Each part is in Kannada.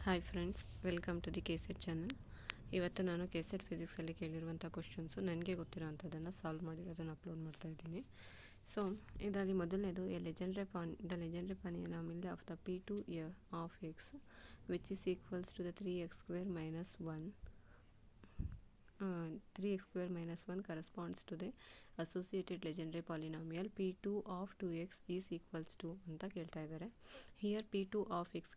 Hi friends, welcome to the KSET channel. ಇವತ್ತು ನಾನು ಕೆಸೆಟ್ ಫಿಸಿಕ್ಸಲ್ಲಿ ಕೇಳಿರುವಂಥ ಕ್ವಶನ್ಸು ನನಗೆ ಗೊತ್ತಿರೋವಂಥದ್ದನ್ನು ಸಾಲ್ವ್ ಮಾಡಿರೋದನ್ನು ಅಪ್ಲೋಡ್ ಮಾಡ್ತಾ ಇದ್ದೀನಿ. ಸೊ ಇದರಲ್ಲಿ ಮೊದಲನೇದು the Legendre polynomial of the P2 of x which is equals to the 3x² minus 1 corresponds to the associated legendary polynomial P2 of 2x is equals to ಅಂತ ಕೇಳ್ತಾ ಇದ್ದಾರೆ. ಹಿಯರ್ P2 ಆಫ್ ಎಕ್ಸ್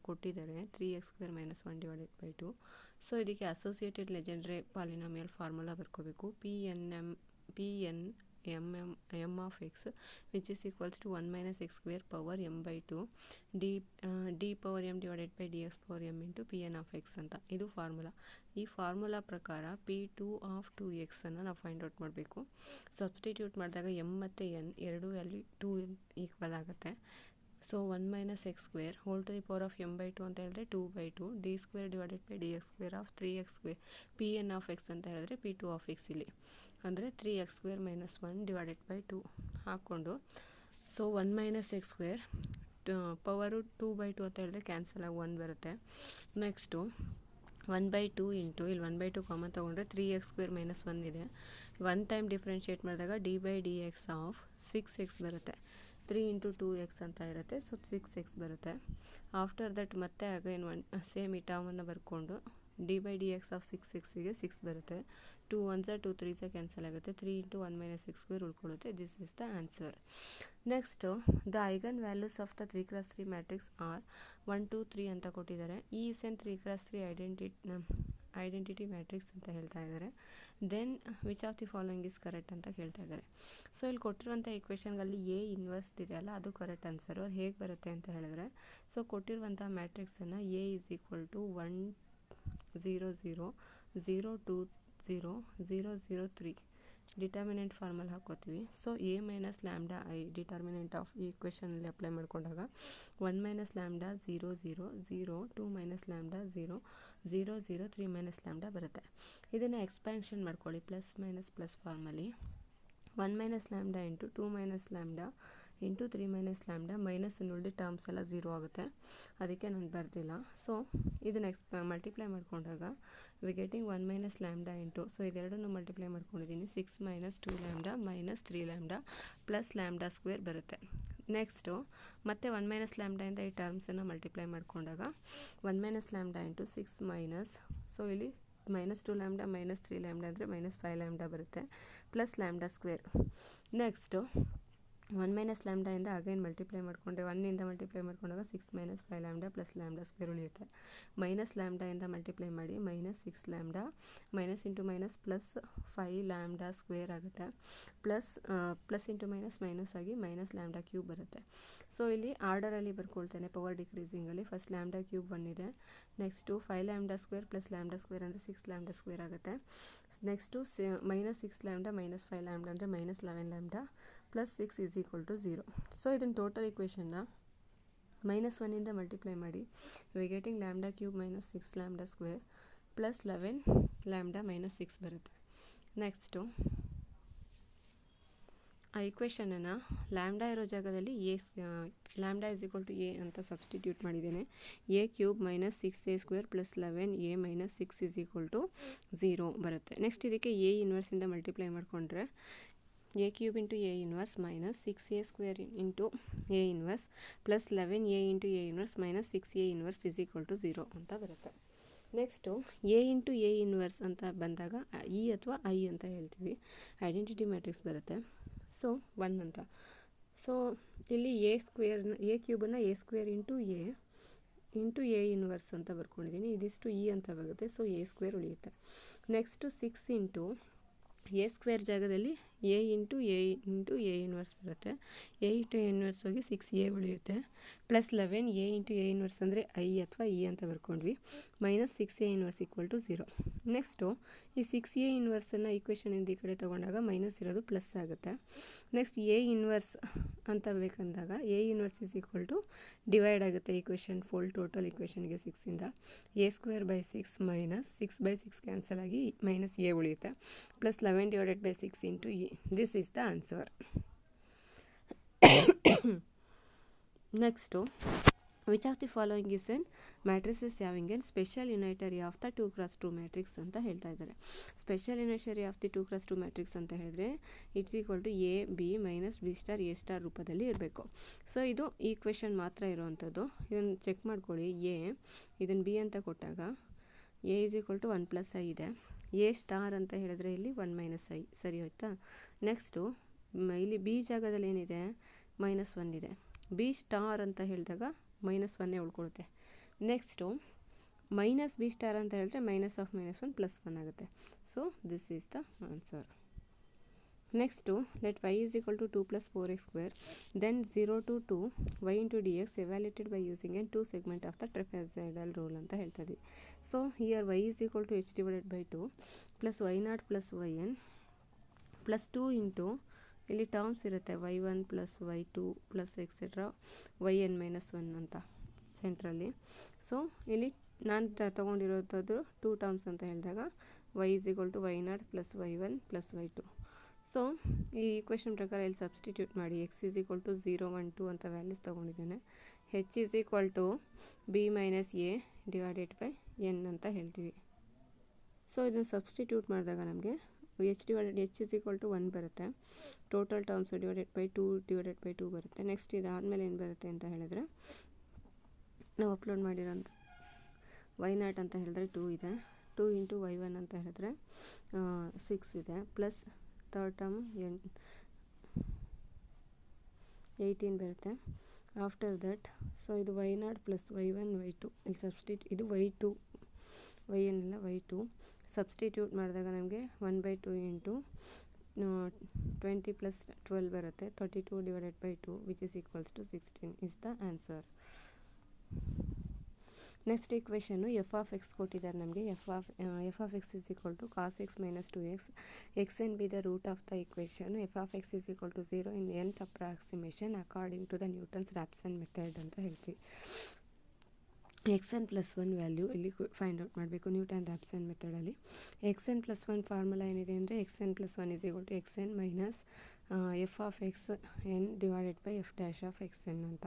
ಕೊಟ್ಟಿದ್ದಾರೆ 3x² minus 1 divided by 2. So ಇದಕ್ಕೆ ಅಸೋಸಿಯೇಟೆಡ್ ಲೆಜೆಂಡ್ರಿ ಪಾಲಿನಾಮಿಯಲ್ ಫಾರ್ಮುಲಾ ಬರ್ಕೋಬೇಕು. m of x which is equals to 1 minus x square power m by 2 d power m divided by dx power m into pn of x ಅಂತ ಇದು ಫಾರ್ಮುಲಾ. ಈ ಫಾರ್ಮುಲಾ ಪ್ರಕಾರ P2 ಆಫ್ 2x ಅನ್ನು ನಾವು ಫೈಂಡ್ ಔಟ್ ಮಾಡಬೇಕು. ಸಬ್ಸ್ಟಿಟ್ಯೂಟ್ ಮಾಡಿದಾಗ m ಮತ್ತು n ಎರಡೂ ಅಲ್ಲಿ 2 ಈಕ್ವಲ್ ಆಗುತ್ತೆ. So 1 minus x square whole to the power of m by 2 ಅಂತ ಹೇಳಿದ್ರೆ 2 by 2 d square divided by dx square of 3x square pn of x ಅಂತ ಹೇಳಿದ್ರೆ P2 ಆಫ್ x ಇಲ್ಲಿ ಅಂದರೆ 3x² minus 1 divided by 2 ಹಾಕ್ಕೊಂಡು so 1 minus x square power 2 by 2 ಅಂತ ಹೇಳಿದ್ರೆ ಕ್ಯಾನ್ಸಲ್ ಆಗಿ 1 ಬರುತ್ತೆ. ನೆಕ್ಸ್ಟು 1 by 2 ಇಂಟು ಇಲ್ಲಿ 1 by 2 ಕಾಮನ್ ತೊಗೊಂಡ್ರೆ 3x² minus 1 ಇದೆ. 1 ಟೈಮ್ ಡಿಫ್ರೆನ್ಷಿಯೇಟ್ ಮಾಡಿದಾಗ d by dx of 6x ಬರುತ್ತೆ. 3 into 2x ಅಂತ ಇರುತ್ತೆ. ಸೊ 6x ಬರುತ್ತೆ. ಆಫ್ಟರ್ ದಟ್ ಮತ್ತೆ ಅಗೈನ್ ಸೇಮ್ ಈ ಟರ್ಮನ್ನು ಬರ್ಕೊಂಡು d by dx ಆಫ್ 6xಗೆ 6 ಬರುತ್ತೆ. 2 1s 2 3s ಕ್ಯಾನ್ಸಲ್ ಆಗುತ್ತೆ. 3 into 1 minus x square ಉಳ್ಕೊಳ್ಳುತ್ತೆ. This is the answer. Next the eigen values of the 3x3 matrix are 1 2 3 ಅಂತ ಕೊಟ್ಟಿದ್ದಾರೆ. ಈ is N 3x3 identity matrix ಅಂತ ಹೇಳ್ತಾ ಇದ್ದಾರೆ. Then which of the following is correct ಅಂತ ಕೇಳ್ತಾ ಇದ್ದಾರೆ. ಸೊ ಇಲ್ಲಿ ಕೊಟ್ಟಿರುವಂಥ ಈಕ್ವೇಷನ್ಗಳಲ್ಲಿ ಎ ಇನ್ವರ್ಸ್ ಇದೆಯಲ್ಲ ಅದು ಕರೆಕ್ಟ್ ಆನ್ಸರು. ಅದು ಹೇಗೆ ಬರುತ್ತೆ ಅಂತ ಹೇಳಿದ್ರೆ ಸೊ ಕೊಟ್ಟಿರುವಂಥ ಮ್ಯಾಟ್ರಿಕ್ಸನ್ನು A is equal to 1 0 0 0 2 0 0 0 3 determinant ಫಾರ್ಮಲ್ಲಿ ಹಾಕೋತೀವಿ. So A minus lambda I determinant of ಈ ಇಕ್ವೇಷನಲ್ಲಿ ಅಪ್ಲೈ ಮಾಡ್ಕೊಂಡಾಗ 1 minus lambda 0 0 0 2 minus lambda 0 0 0 3 minus lambda ಬರುತ್ತೆ. ಇದನ್ನು ಎಕ್ಸ್ಪ್ಯಾನ್ಷನ್ ಮಾಡ್ಕೊಳ್ಳಿ ಪ್ಲಸ್ ಮೈನಸ್ ಪ್ಲಸ್ ಫಾರ್ಮಲ್ಲಿ 1 minus lambda into 2 minus lambda into 3 minus lambda minus ಉಳಿದ ಟರ್ಮ್ಸ್ ಎಲ್ಲ 0 ಆಗುತ್ತೆ. ಅದಕ್ಕೆ ನಾನು ಬರ್ದಿಲ್ಲ. ಸೊ ಇದನ್ನು ಮಲ್ಟಿಪ್ಲೈ ಮಾಡ್ಕೊಂಡಾಗ we getting 1 minus lambda into so ಇದೆರಡನ್ನು ಮಲ್ಟಿಪ್ಲೈ ಮಾಡ್ಕೊಂಡಿದ್ದೀನಿ 6 minus 2 lambda minus 3 lambda plus lambda square ಬರುತ್ತೆ. ನೆಕ್ಸ್ಟು ಮತ್ತೆ 1 ಮೈನಸ್ ಲ್ಯಾಂಬ್ಡಾಯಿಂದ ಈ ಟರ್ಮ್ಸನ್ನು ಮಲ್ಟಿಪ್ಲೈ ಮಾಡ್ಕೊಂಡಾಗ 1 minus lambda into 6 minus so ಇಲ್ಲಿ ಮೈನಸ್ 2 ಲ್ಯಾಂಬ್ಡಾ ಮೈನಸ್ 3 ಲ್ಯಾಂಬ್ಡಾ ಅಂದರೆ ಮೈನಸ್ 5 ಲ್ಯಾಂಬ್ಡಾ ಬರುತ್ತೆ plus lambda square. Next 1 minus ಲ್ಯಾಂಬ್ಡಾಯಿಂದ ಅಗೈನ್ ಮಲ್ಟಿಪ್ಲೈ ಮಾಡಿಕೊಂಡ್ರೆ 1ಇಂದ ಮಲ್ಟಿಪ್ಲೈ ಮಾಡ್ಕೊಂಡಾಗ 6 minus 5 lambda plus lambda square ಉಳಿಯುತ್ತೆ. ಮೈನಸ್ ಲ್ಯಾಂಬ್ಡಾಯಿಂದ ಮಲ್ಟಿಪ್ಲೈ ಮಾಡಿ minus 6 lambda minus into minus plus 5 lambda square ಆಗುತ್ತೆ. ಪ್ಲಸ್ ಇಂಟು ಮೈನಸ್ ಮೈನಸ್ ಆಗಿ ಮೈನಸ್ ಲ್ಯಾಂಬ್ಡಾ ಕ್ಯೂಬ್ ಬರುತ್ತೆ. ಸೊ ಇಲ್ಲಿ ಆರ್ಡರಲ್ಲಿ ಬರ್ಕೊಳ್ತೇನೆ ಪವರ್ ಡಿಕ್ರೀಸಿಂಗಲ್ಲಿ. ಫಸ್ಟ್ ಲ್ಯಾಂಬ್ಡಾ ಕ್ಯೂಬ್ 1 ಇದೆ. Next 5 lambda square plus lambda square ಅಂದರೆ 6 ಲ್ಯಾಂಬ್ಡಾ ಸ್ಕ್ವೇರ್ ಆಗುತ್ತೆ. Next minus 6 lambda minus 5 lambda ಅಂದರೆ minus 11 lambda plus 6 is equal to 0. So ಇದನ್ನು ಟೋಟಲ್ ಇಕ್ವೇಷನ್ನ ಮೈನಸ್ 1ಇಂದ ಮಲ್ಟಿಪ್ಲೈ ಮಾಡಿ we getting lambda cube minus 6 lambda square plus 11 lambda minus 6 ಬರುತ್ತೆ. ನೆಕ್ಸ್ಟು ಆ ಇಕ್ವೇಷನನ್ನು ಲ್ಯಾಂಬ್ಡಾ ಇರೋ ಜಾಗದಲ್ಲಿ lambda is equal to A ಅಂತ ಸಬ್ಸ್ಟಿಟ್ಯೂಟ್ ಮಾಡಿದ್ದೇನೆ. A cube minus 6a square plus 11a minus 6 is equal to 0 ಬರುತ್ತೆ. ನೆಕ್ಸ್ಟ್ ಇದಕ್ಕೆ ಎ ಇನ್ವರ್ಸಿಂದ ಮಲ್ಟಿಪ್ಲೈ ಮಾಡಿಕೊಂಡ್ರೆ A cube into A inverse minus 6a square into A inverse plus 11a into A inverse minus 6a inverse is equal to 0 ಅಂತ ಬರುತ್ತೆ. Next A into A inverse ಅಂತ ಬಂದಾಗ ಇ ಅಥವಾ ಐ ಅಂತ ಹೇಳ್ತೀವಿ. ಐಡೆಂಟಿಟಿ ಮ್ಯಾಟ್ರಿಕ್ಸ್ ಬರುತ್ತೆ. ಸೊ 1 ಅಂತ. ಸೊ ಇಲ್ಲಿ ಎ ಕ್ಯೂಬನ್ನು A square into A inverse ಅಂತ ಬರ್ಕೊಂಡಿದ್ದೀನಿ. ಇದಿಷ್ಟು ಇ ಅಂತ ಬರುತ್ತೆ. ಸೊ ಎ ಸ್ಕ್ವೇರ್ ಉಳಿಯುತ್ತೆ. ನೆಕ್ಸ್ಟು 6 ಇಂಟು ಎ ಸ್ಕ್ವೇರ್ ಜಾಗದಲ್ಲಿ ಎ ಇಂಟು ಎ ಇನ್ವರ್ಸ್ ಬರುತ್ತೆ. ಎ ಇಂಟು ಎ ಇನ್ವರ್ಸ್ ಹೋಗಿ 6a ಉಳಿಯುತ್ತೆ plus 11 A into A inverse ಅಂದರೆ ಐ ಅಥವಾ ಇ ಅಂತ ಬರ್ಕೊಂಡ್ವಿ minus 6a inverse equal to 0. Next ಈ 6a ಇನ್ವರ್ಸನ್ನು ಈಕ್ವೇಷನಿಂದ ಈ ಕಡೆ ತೊಗೊಂಡಾಗ ಮೈನಸ್ ಇರೋದು ಪ್ಲಸ್ ಆಗುತ್ತೆ. ನೆಕ್ಸ್ಟ್ ಎ ಇನ್ವರ್ಸ್ ಅಂತ ಬೇಕಂದಾಗ A inverse is equal to divide ಆಗುತ್ತೆ ಈಕ್ವೇಷನ್ ಫುಲ್ ಟೋಟಲ್ ಈಕ್ವೇಷನ್ಗೆ 6ಇಂದ A square by 6 minus 6 by 6 cancel ಆಗಿ ಮೈನಸ್ ಎ ಉಳಿಯುತ್ತೆ plus 11 divided by 6 into A. This is the answer. Next which of the following is an matrices having an special unitary of the 2x2 matrix ಅಂತ ಹೇಳ್ತಾ ಇದ್ದಾರೆ. Special unitary of the 2x2 matrix ಅಂತ ಹೇಳಿದ್ರೆ it's equal to A B minus B star A star ರೂಪದಲ್ಲಿ ಇರಬೇಕು. ಸೊ ಇದು ಈಕ್ವೇಷನ್ ಮಾತ್ರ ಇರುವಂಥದ್ದು. ಇದನ್ನು ಚೆಕ್ ಮಾಡ್ಕೊಳ್ಳಿ. ಇದನ್ನು ಬಿ ಅಂತ ಕೊಟ್ಟಾಗ A is equal to 1 + i ಇದೆ. ಎ ಸ್ಟಾರ್ ಅಂತ ಹೇಳಿದ್ರೆ ಇಲ್ಲಿ 1 - i. ಸರಿ ಹೋಯ್ತಾ? ನೆಕ್ಸ್ಟು ಇಲ್ಲಿ ಬಿ ಜಾಗದಲ್ಲಿ ಏನಿದೆ, -1 ಇದೆ. ಬಿ ಸ್ಟಾರ್ ಅಂತ ಹೇಳಿದಾಗ -1 ಉಳ್ಕೊಳ್ಳುತ್ತೆ. ನೆಕ್ಸ್ಟು ಮೈನಸ್ ಬಿ ಸ್ಟಾರ್ ಅಂತ ಹೇಳಿದ್ರೆ -1 + 1 ಆಗುತ್ತೆ. So this is the answer. Next let y is equal to 2 + 4x², then 0 to 2 y into dx evaluated by using a 2 segment of the trapezoidal rule ಅಂತ ಹೇಳ್ತಾ ಇದ್ವಿ. So here y is equal to h/2 plus y0 plus yn plus 2 into ಇಲ್ಲಿ ಟರ್ಮ್ಸ್ ಇರುತ್ತೆ y1 plus y2 plus etcetera yn -1 ಅಂತ ಸೆಂಟ್ರಲ್ಲಿ. ಸೊ ಇಲ್ಲಿ ನಾನು ತೊಗೊಂಡಿರೋದು 2 ಟರ್ಮ್ಸ್ ಅಂತ ಹೇಳಿದಾಗ y is equal to y0 plus y1 plus y2. So ಈ ಈಕ್ವೇಷನ್ ಪ್ರಕಾರ ಇಲ್ಲಿ ಸಬ್ಸ್ಟಿಟ್ಯೂಟ್ ಮಾಡಿ x is equal to 0 1 2 ಅಂತ values ತೊಗೊಂಡಿದ್ದೇನೆ. h is equal to b minus a divided by n ಅಂತ ಹೇಳ್ತೀವಿ. ಸೊ ಇದನ್ನು ಸಬ್ಸ್ಟಿಟ್ಯೂಟ್ ಮಾಡಿದಾಗ ನಮಗೆ h is equal to 1 ಬರುತ್ತೆ. ಟೋಟಲ್ ಟರ್ಮ್ಸ್ ಡಿವೈಡೆಡ್ ಬೈ 2 ಬರುತ್ತೆ. ನೆಕ್ಸ್ಟ್ ಇದಾದಮೇಲೆ ಏನು ಬರುತ್ತೆ ಅಂತ ಹೇಳಿದ್ರೆ ನಾವು ಅಪ್ಲೋಡ್ ಮಾಡಿರೋಂಥ y0 ಅಂತ ಹೇಳಿದ್ರೆ 2 ಇದೆ. 2 ಇಂಟು y1 ಅಂತ ಹೇಳಿದ್ರೆ 6 ಇದೆ. ಪ್ಲಸ್ ಥರ್ಡ್ ಟರ್ಮ್ 18 ಬರುತ್ತೆ. ಆಫ್ಟರ್ ದಟ್ ಸೊ ಇದು y0 ಪ್ಲಸ್ y1 y2 ಇಲ್ಲಿ ಇದು y2 yn ಇಲ್ಲ y2 ಸಬ್ಸ್ಟಿಟ್ಯೂಟ್ ಮಾಡಿದಾಗ ನಮಗೆ 1/2 ಇಂಟು 20 + 12 ಬರುತ್ತೆ. 32 divided by 2 which is equals to 16 is the answer. Next equation F of X ಕೊಟ್ಟಿದ್ದಾರೆ ನಮಗೆ. F of X is equal to cos X minus 2x. X N be the root of the equation. F of X is equal to 0 in nth approximation according to the Newton's Raphson method ಅಂತ ಹೇಳ್ತೀವಿ. xn + 1 ವ್ಯಾಲ್ಯೂ ಇಲ್ಲಿ ಫೈಂಡ್ ಔಟ್ ಮಾಡಬೇಕು ನ್ಯೂಟನ್ ರಾಪ್ಸನ್ ಮೆಥಡಲ್ಲಿ. xn + 1 ಫಾರ್ಮುಲಾ ಏನಿದೆ ಅಂದರೆ xn + 1 is equal to xn minus F of X N divided by F dash of X N ಅಂತ.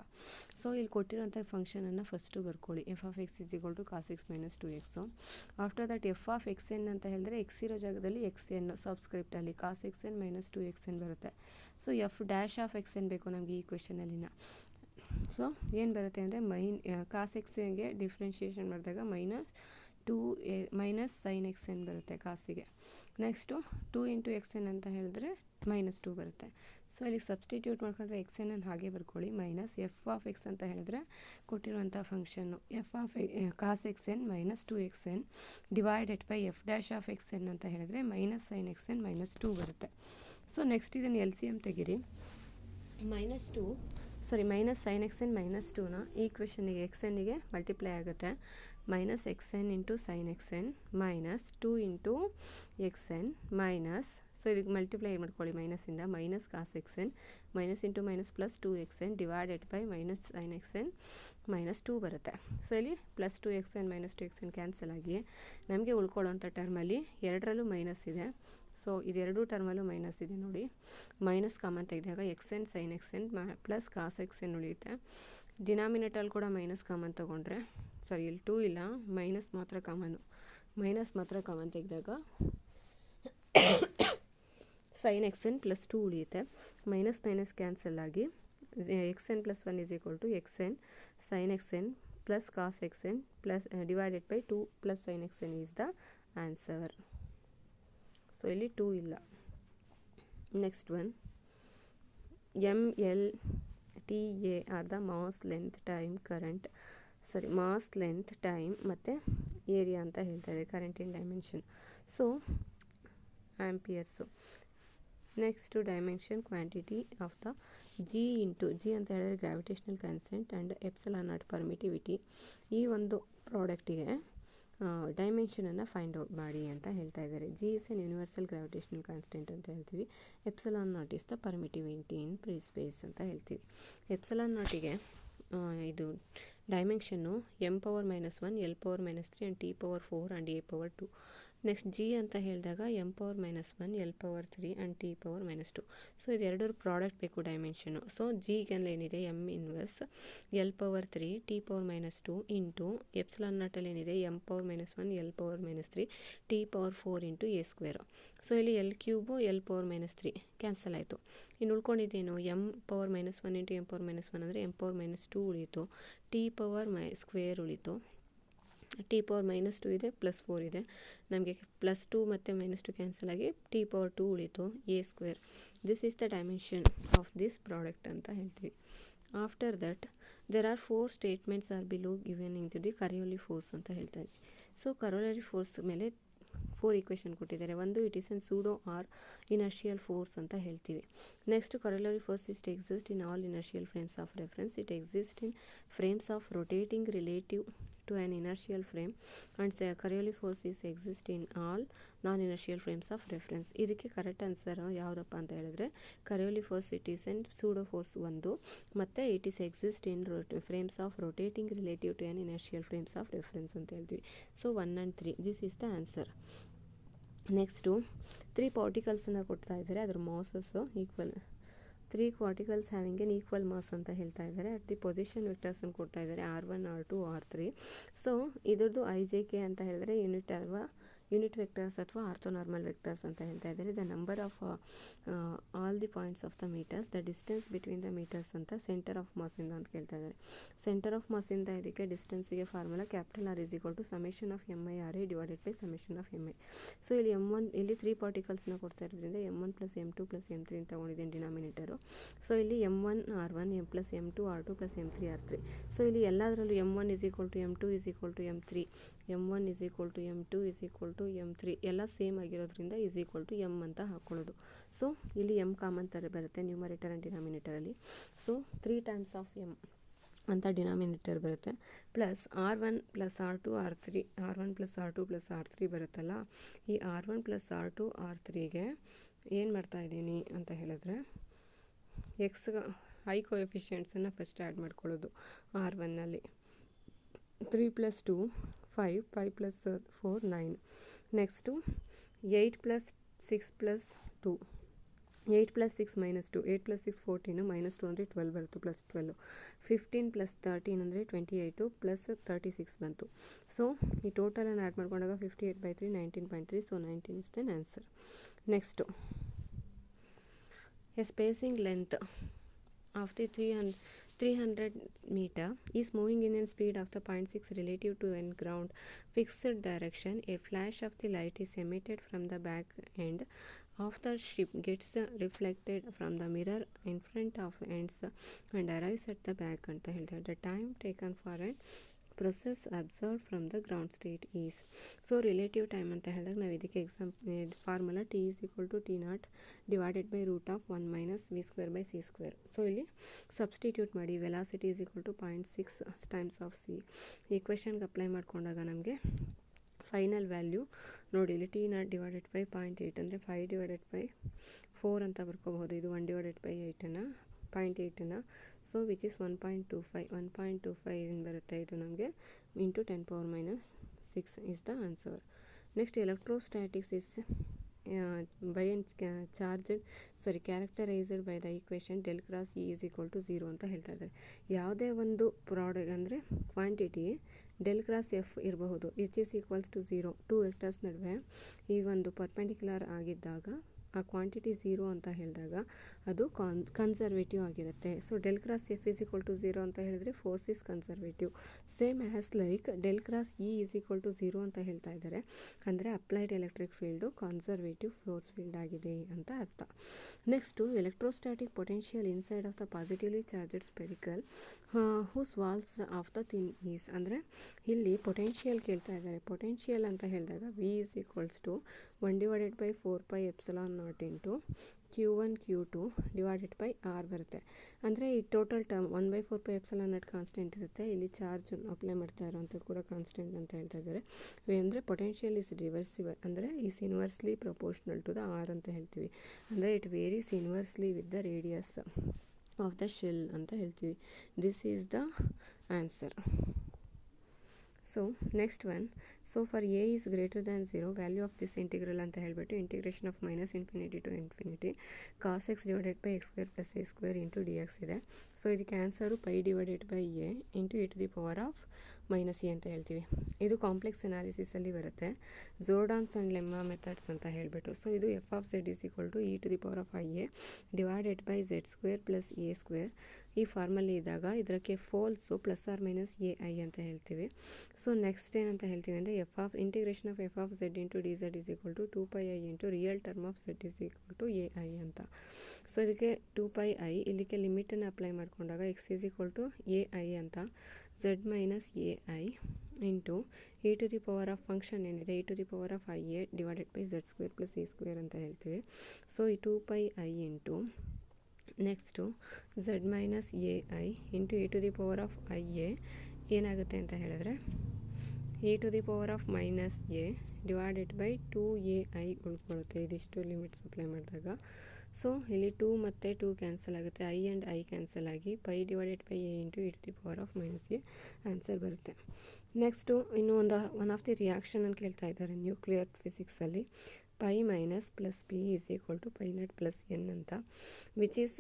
ಸೊ ಇಲ್ಲಿ ಕೊಟ್ಟಿರೋಂಥ ಫಂಕ್ಷನನ್ನು ಫಸ್ಟು ಬರ್ಕೊಳ್ಳಿ. F of X is equal to cos X minus 2x. After that F of X N ಅಂತ ಹೇಳಿದ್ರೆ ಎಕ್ಸ್ ಇರೋ ಜಾಗದಲ್ಲಿ ಎಕ್ಸ್ ಎನ್ ಸಬ್ಸ್ಕ್ರಿಪ್ಟಲ್ಲಿ cos X N minus 2xn ಬರುತ್ತೆ. So F dash of X N ಬೇಕು ನಮಗೆ ಈ ಕ್ವೆಶನಲ್ಲಿನ. ಸೊ ಏನು ಬರುತ್ತೆ ಅಂದರೆ ಕಾಸ್ ಎಕ್ಸ್ಗೆ ಡಿಫ್ರೆನ್ಷಿಯೇಷನ್ ಮಾಡಿದಾಗ ಮೈನಸ್ ಸೈನ್ ಎಕ್ಸ್ ಎನ್ ಬರುತ್ತೆ ಕಾಸಿಗೆ. ನೆಕ್ಸ್ಟು 2 ಇಂಟು ಎಕ್ಸ್ ಎನ್ ಅಂತ ಹೇಳಿದ್ರೆ -2 ಬರುತ್ತೆ. ಸೊ ಇಲ್ಲಿಗೆ ಸಬ್ಸ್ಟಿಟ್ಯೂಟ್ ಮಾಡ್ಕೊಂಡ್ರೆ ಎಕ್ಸ್ ಎನ್ ಅನ್ನು ಹಾಗೆ ಬರ್ಕೊಳ್ಳಿ. ಮೈನಸ್ ಎಫ್ ಆಫ್ ಎಕ್ಸ್ ಅಂತ ಹೇಳಿದ್ರೆ ಕೊಟ್ಟಿರುವಂಥ function F of cos X N minus 2xn divided by F dash of X N ಅಂತ ಹೇಳಿದ್ರೆ ಮೈನಸ್ ಸೈನ್ ಎಕ್ಸ್ ಎನ್ -2 ಬರುತ್ತೆ. ಸೊ ನೆಕ್ಸ್ಟ್ ಇದನ್ನು LCM ತೆಗಿರಿ. ಮೈನಸ್ ಸೈನ್ ಎಕ್ಸ್ ಎನ್ -2ನ ಈ ಕ್ವೆಶನಿಗೆ ಎಕ್ಸ್ ಎನ್ನಿಗೆ ಮಲ್ಟಿಪ್ಲೈ ಆಗುತ್ತೆ. Minus X N into sine X N minus 2 into X N minus so ಇದಕ್ಕೆ ಮಲ್ಟಿಪ್ಲೈ ಮಾಡ್ಕೊಳ್ಳಿ ಮೈನಸಿಂದ minus cos X N minus into minus plus 2xn divided by minus sine X N -2 ಬರುತ್ತೆ. ಸೊ ಇಲ್ಲಿ plus 2xn minus 2xn cancel ಆಗಿ ನಮಗೆ ಉಳ್ಕೊಳ್ಳೋಂಥ ಟರ್ಮಲ್ಲಿ ಎರಡರಲ್ಲೂ ಮೈನಸ್ ಇದೆ. ಸೊ ಇದೆರಡೂ ಟರ್ಮಲ್ಲೂ ಮೈನಸ್ ಇದೆ ನೋಡಿ. ಮೈನಸ್ ಕಾಮನ್ ತೆಗೆದಾಗ x N sine X N plus cos X n ಉಳಿಯುತ್ತೆ. ಡಿನಾಮಿನೇಟಲ್ಲಿ ಕೂಡ ಮೈನಸ್ ಕಾಮನ್ ತೊಗೊಂಡ್ರೆ ಇಲ್ಲಿ 2 ಇಲ್ಲ ಮೈನಸ್ ಮಾತ್ರ ಕಾಮನ್ ತೆಗೆದಾಗ ಸೈನ್ ಎಕ್ಸ್ ಎನ್ ಪ್ಲಸ್ 2 ಉಳಿಯುತ್ತೆ. ಮೈನಸ್ ಕ್ಯಾನ್ಸಲ್ ಆಗಿ X N plus 1 is equal to X N sine X N plus cos X N plus divided by 2 plus sine X N is the answer. So ಇಲ್ಲಿ 2 ಇಲ್ಲ. Next one MLTA are the mass length time ಮತ್ತು ಏರಿಯಾ ಅಂತ ಹೇಳ್ತಾರೆ current in dimension. So amperes. Next dimension quantity of the G ಅಂತ ಹೇಳಿದ್ರೆ ಗ್ರಾವಿಟೇಷನಲ್ ಕಾನ್ಸ್ಟೆಂಟ್ ಆ್ಯಂಡ್ ε0 ಪರ್ಮಿಟಿವಿಟಿ. ಈ ಒಂದು ಪ್ರಾಡಕ್ಟಿಗೆ ಡೈಮೆನ್ಷನನ್ನು ಫೈಂಡ್ ಔಟ್ ಮಾಡಿ ಅಂತ ಹೇಳ್ತಾ ಇದ್ದಾರೆ. G is an universal gravitational constant ಅಂತ ಹೇಳ್ತೀವಿ. ε0 is the permittivity in free space ಅಂತ ಹೇಳ್ತೀವಿ. ε0ಗೆ ಇದು dimension m⁻⁻1 l⁻³ and t⁻4 and a⁻2 next G ಅಂತ ಹೇಳಿದಾಗ m⁻⁻1 l⁻3 and t⁻−2. So ಇದೆರಡರ ಪ್ರಾಡಕ್ಟ್ ಬೇಕು ಡೈಮೆನ್ಷನು. ಸೊ ಜಿಗೆಲ್ಲ ಏನಿದೆ M inverse l⁻3 t⁻−2 into epsilon ನಾಟಲ್ಲಿ ಏನಿದೆ m⁻⁻1 l⁻−3 t⁻4 into a². So ಇಲ್ಲಿ l³ l⁻−3 ಕ್ಯಾನ್ಸಲ್ ಆಯಿತು. ಇನ್ನು ಉಳ್ಕೊಂಡಿದ್ದೇನು m⁻⁻1 ಇಂಟು m⁻⁻1 ಅಂದರೆ m⁻⁻2 ಉಳೀತು, t⁻² ಉಳೀತು, t⁻−2 ಇದೆ +4 ಇದೆ, ನಮಗೆ +2 ಮತ್ತು -2 ಕ್ಯಾನ್ಸಲ್ ಆಗಿ t⁻2 ಉಳೀತು a². This is the dimension of this product ಅಂತ ಹೇಳ್ತೀವಿ. After that there are 4 statements are below given in to the Coriolis force ಅಂತ ಹೇಳ್ತಾ ಇದ್ವಿ. ಸೊ ಕರಿಯೋಲಿ ಫೋರ್ಸ್ ಮೇಲೆ 4 ಈಕ್ವೇಷನ್ ಕೊಟ್ಟಿದ್ದಾರೆ. ಒಂದು it is an pseudo or inertial force ಅಂತ ಹೇಳ್ತೀವಿ. Next Coriolis force is exist in all inertial frames of reference. It exist in frames of rotating relative to an inertial frame, and Coriolis force is exist in all non-inertial frames of reference. ಇದಕ್ಕೆ ಕರೆಕ್ಟ್ ಆನ್ಸರ್ ಯಾವುದಪ್ಪ ಅಂತ ಹೇಳಿದ್ರೆ Coriolis force it is an pseudo force ಒಂದು, ಮತ್ತು it is exist in frames of rotating relative to an inertial frames of reference ಅಂತ ಹೇಳ್ತೀವಿ. So 1 and 3 this is the answer. Next 3 ಪಾರ್ಟಿಕಲ್ಸನ್ನು ಕೊಡ್ತಾ ಇದ್ದಾರೆ, ಅದರ masses equal 3 particles having an equal mass ಅಂತ ಹೇಳ್ತಾ ಇದ್ದಾರೆ. ಅಟ್ ದಿ ಪೊಸಿಷನ್ ವೆಕ್ಟರ್ಸನ್ನು ಕೊಡ್ತಾ ಇದ್ದಾರೆ r1 r2 r3. ಸೊ ಇದ್ರದ್ದು IJK ಅಂತ ಹೇಳಿದ್ರೆ ಯೂನಿಟ್ ವೆಕ್ಟರ್ಸ್ ಅಥವಾ ಆರ್ಥೋನಾರ್ಮಲ್ ವೆಕ್ಟರ್ಸ್ ಅಂತ ಹೇಳ್ತಾ ಇದ್ದಾರೆ. The number of all the points of the metres, the distance between the metres ಅಂತ ಸೆಂಟರ್ ಆಫ್ ಮಾಸಿಂದ ಅಂತ ಕೇಳ್ತಾ ಇದ್ದಾರೆ. ಸೆಂಟರ್ ಆಫ್ ಮಾಸಿಂದ ಇದಕ್ಕೆ ಡಿಸ್ಟೆನ್ಸಿಗೆ formula R is equal to summation of MI/RA divided by summation of MI. So ಇಲ್ಲಿ m1 ಇಲ್ಲಿ 3 ಪಾರ್ಟಿಕಲ್ಸ್ನ ಕೊಡ್ತಾ ಇರೋದ್ರಿಂದ m1 + m2 + m3 ಅಂತ ತೊಗೊಂಡಿದ್ದೀನಿ ಡಿನಾಮಿನೇಟರು. ಸೊ ಇಲ್ಲಿ m1 r1 m + m2 r2 + m3 r3. So ಇಲ್ಲಿ ಎಲ್ಲದರಲ್ಲೂ m1 is equal to m2 is equal to m3, m1 is equal to m2 is equal to m3 ಎಲ್ಲ ಸೇಮ್ ಆಗಿರೋದ್ರಿಂದ is equal to m ಅಂತ ಹಾಕ್ಕೊಳ್ಳೋದು. ಸೊ ಇಲ್ಲಿ m ಕಾಮನ್ ಥರ ಬರುತ್ತೆ ನ್ಯೂಮರೇಟರ್ ಆ್ಯಂಡ್ ಡಿನಾಮಿನೇಟರಲ್ಲಿ. ಸೊ 3 ಟೈಮ್ಸ್ ಆಫ್ m ಅಂತ ಡಿನಾಮಿನೇಟರ್ ಬರುತ್ತೆ, plus r1 + r2 r3 r1 + r2 + r3 ಬರುತ್ತಲ್ಲ. ಈ r1 + r2 r3ಗೆ ಏನು ಮಾಡ್ತಾ ಇದ್ದೀನಿ ಅಂತ ಹೇಳಿದ್ರೆ ಎಕ್ಸ್ ಐ ಕೋಎಫಿಷಿಯೆಂಟ್ಸನ್ನು ಫಸ್ಟ್ ಆ್ಯಡ್ ಮಾಡ್ಕೊಳ್ಳೋದು. r1ನಲ್ಲಿ 3 + 2 5, 5 + 4 9, ನೆಕ್ಸ್ಟು 8 + 6 + 2 8 + 6 - 2 8 + 6 14 -2 ಅಂದರೆ 12 ಬರುತ್ತೆ, +12 15 + 13 ಅಂದರೆ 28 + 36 ಬಂತು. ಸೊ ಈ ಟೋಟಲನ್ನು ಆ್ಯಡ್ ಮಾಡ್ಕೊಂಡಾಗ 58/3 19.3. So 19 is then answer. Next a spacing length of the 300 meter is moving in a speed of the 0.6 relative to an ground fixed direction. A flash of the light is emitted from the back end of the ship, gets reflected from the mirror in front of ends and arrives at the back ಅಂತ ಹೇಳ್ತಾರೆ. The time taken for a process observed from the ground state is. So relative time ಅಂತ ಹೇಳಿದಾಗ ನಾವು ಇದಕ್ಕೆ formula T is equal to T0 divided by √1 - v²/c². So ಇಲ್ಲಿ ಸಬ್ಸ್ಟಿಟ್ಯೂಟ್ ಮಾಡಿ velocity is equal to 0.6 times of c. ಈಕ್ವೇಷನ್ಗೆ ಅಪ್ಲೈ ಮಾಡ್ಕೊಂಡಾಗ ನಮಗೆ ಫೈನಲ್ ವ್ಯಾಲ್ಯೂ ನೋಡಿ, ಇಲ್ಲಿ T0 divided by 0.8 ಅಂದರೆ 5/4 ಅಂತ ಬರ್ಕೋಬಹುದು. ಇದು 1/8 0.8 ಸೊ ವಿಚ್ ಇಸ್ 1.25 ಏನು ಬರುತ್ತೆ ಇದು ನಮಗೆ into 10⁻⁻6 is the answer. Next electrostatics is characterised by the equation ∇ × E is equal to 0 ಅಂತ ಹೇಳ್ತಾ ಇದ್ದಾರೆ. ಯಾವುದೇ ಒಂದು ಪ್ರಾಡಕ್ಟ್ ಅಂದರೆ ಕ್ವಾಂಟಿಟಿ ∇ × F ಇರಬಹುದು which is equals to 0. 2 vectors ನಡುವೆ ಈ ಒಂದು ಪರ್ಪೆಂಡಿಕ್ಯುಲರ್ ಆಗಿದ್ದಾಗ ಆ ಕ್ವಾಂಟಿಟಿ 0 ಅಂತ ಹೇಳಿದಾಗ ಅದು ಕನ್ಸರ್ವೇಟಿವ್ ಆಗಿರುತ್ತೆ. So ∇ × F is equal to 0 ಅಂತ ಹೇಳಿದ್ರೆ force is conservative. Same as like ∇ × E is equal to 0 ಅಂತ ಹೇಳ್ತಾ ಇದ್ದಾರೆ ಅಂದರೆ applied electric field conservative force field ಆಗಿದೆ ಅಂತ ಅರ್ಥ. Next electrostatic potential inside of the positively charged spherical whose walls of the thin is. ಅಂದರೆ ಇಲ್ಲಿ ಪೊಟೆನ್ಷಿಯಲ್ ಕೇಳ್ತಾ ಇದ್ದಾರೆ. ಪೊಟೆನ್ಷಿಯಲ್ ಅಂತ ಹೇಳಿದಾಗ V is equals to 1/4πε0 into Q1 Q2 divided by R ಬರುತ್ತೆ. ಅಂದರೆ ಈ ಟೋಟಲ್ ಟರ್ಮ್ 1/4πε0 ಕಾನ್ಸ್ಟೆಂಟ್ ಇರುತ್ತೆ. ಇಲ್ಲಿ ಚಾರ್ಜ್ ಅಪ್ಲೈ ಮಾಡ್ತಾ ಇರೋವಂಥದ್ದು ಕೂಡ ಕಾನ್ಸ್ಟೆಂಟ್ ಅಂತ ಹೇಳ್ತಾ ಇದ್ದಾರೆ. ಅಂದರೆ ಪೊಟೆನ್ಷಿಯಲ್ ಇಸ್ ರಿವರ್ಸಿಬಲ್ ಅಂದರೆ is inversely proportional to the R ಅಂತ ಹೇಳ್ತೀವಿ. ಅಂದರೆ it varies inversely with the radius of the shell ಅಂತ ಹೇಳ್ತೀವಿ. This is the answer. So next one, so for A is greater than 0 value of this integral ಅಂತ ಹೇಳಿಬಿಟ್ಟು integration of -∞ to ∞ cos x divided by x square plus a square into dx ಇದೆ. ಸೊ ಇದಕ್ಕೆ answer π divided by a into e to the power of -e ಅಂತ ಹೇಳ್ತೀವಿ. ಇದು ಕಾಂಪ್ಲೆಕ್ಸ್ ಅನಾಲಿಸಿಸಲ್ಲಿ ಬರುತ್ತೆ, ಜೋರ್ಡಾನ್ಸ್ ಆ್ಯಂಡ್ ಲೆಮ್ಮಾ ಮೆಥಡ್ಸ್ ಅಂತ ಹೇಳಿಬಿಟ್ಟು. ಸೊ ಇದು f of z is equal to e to the power of ia divided by z square plus a square. ಈ ಫಾರ್ಮಲ್ಲಿ ಇದ್ದಾಗ ಇದಕ್ಕೆ poles plus or minus A I ಅಂತ ಹೇಳ್ತೀವಿ. ಸೊ ನೆಕ್ಸ್ಟ್ ಏನಂತ ಹೇಳ್ತೀವಿ ಅಂದರೆ integration of F of Z into D Z is equal to 2πi into real term of Z is equal to A I ಅಂತ. ಸೊ ಇದಕ್ಕೆ 2πi ಇಲ್ಲಿಗೆ ಲಿಮಿಟನ್ನು ಅಪ್ಲೈ ಮಾಡಿಕೊಂಡಾಗ X is equal to A I ಅಂತ, Z minus A I into e to the power of function ಏನಿದೆ e to the power of I A divided by Z square plus A square ಅಂತ ಹೇಳ್ತೀವಿ. ಸೊ ಈ 2πi into next Z minus A I into e to the power of I A ಏನಾಗುತ್ತೆ ಅಂತ ಹೇಳಿದ್ರೆ e to the power of minus A divided by 2ai ಉಳ್ಕೊಳ್ಳುತ್ತೆ ಇದಿಷ್ಟು ಲಿಮಿಟ್ಸ್ ಅಪ್ಲೈ ಮಾಡಿದಾಗ. ಸೊ ಇಲ್ಲಿ 2 ಮತ್ತು 2 ಕ್ಯಾನ್ಸಲ್ ಆಗುತ್ತೆ, i ಆ್ಯಂಡ್ i ಕ್ಯಾನ್ಸಲ್ ಆಗಿ π divided by A into e to the power of minus A answer ಬರುತ್ತೆ. ನೆಕ್ಸ್ಟು ಇನ್ನೂ ಒನ್ ಆಫ್ ದಿ ರಿಯಾಕ್ಷನ್ ಅಂತ ಕೇಳ್ತಾ ಇದ್ದಾರೆ ನ್ಯೂಕ್ಲಿಯರ್ ಫಿಸಿಕ್ಸಲ್ಲಿ, π minus plus P is equal to π naught plus N ಅಂತ, which is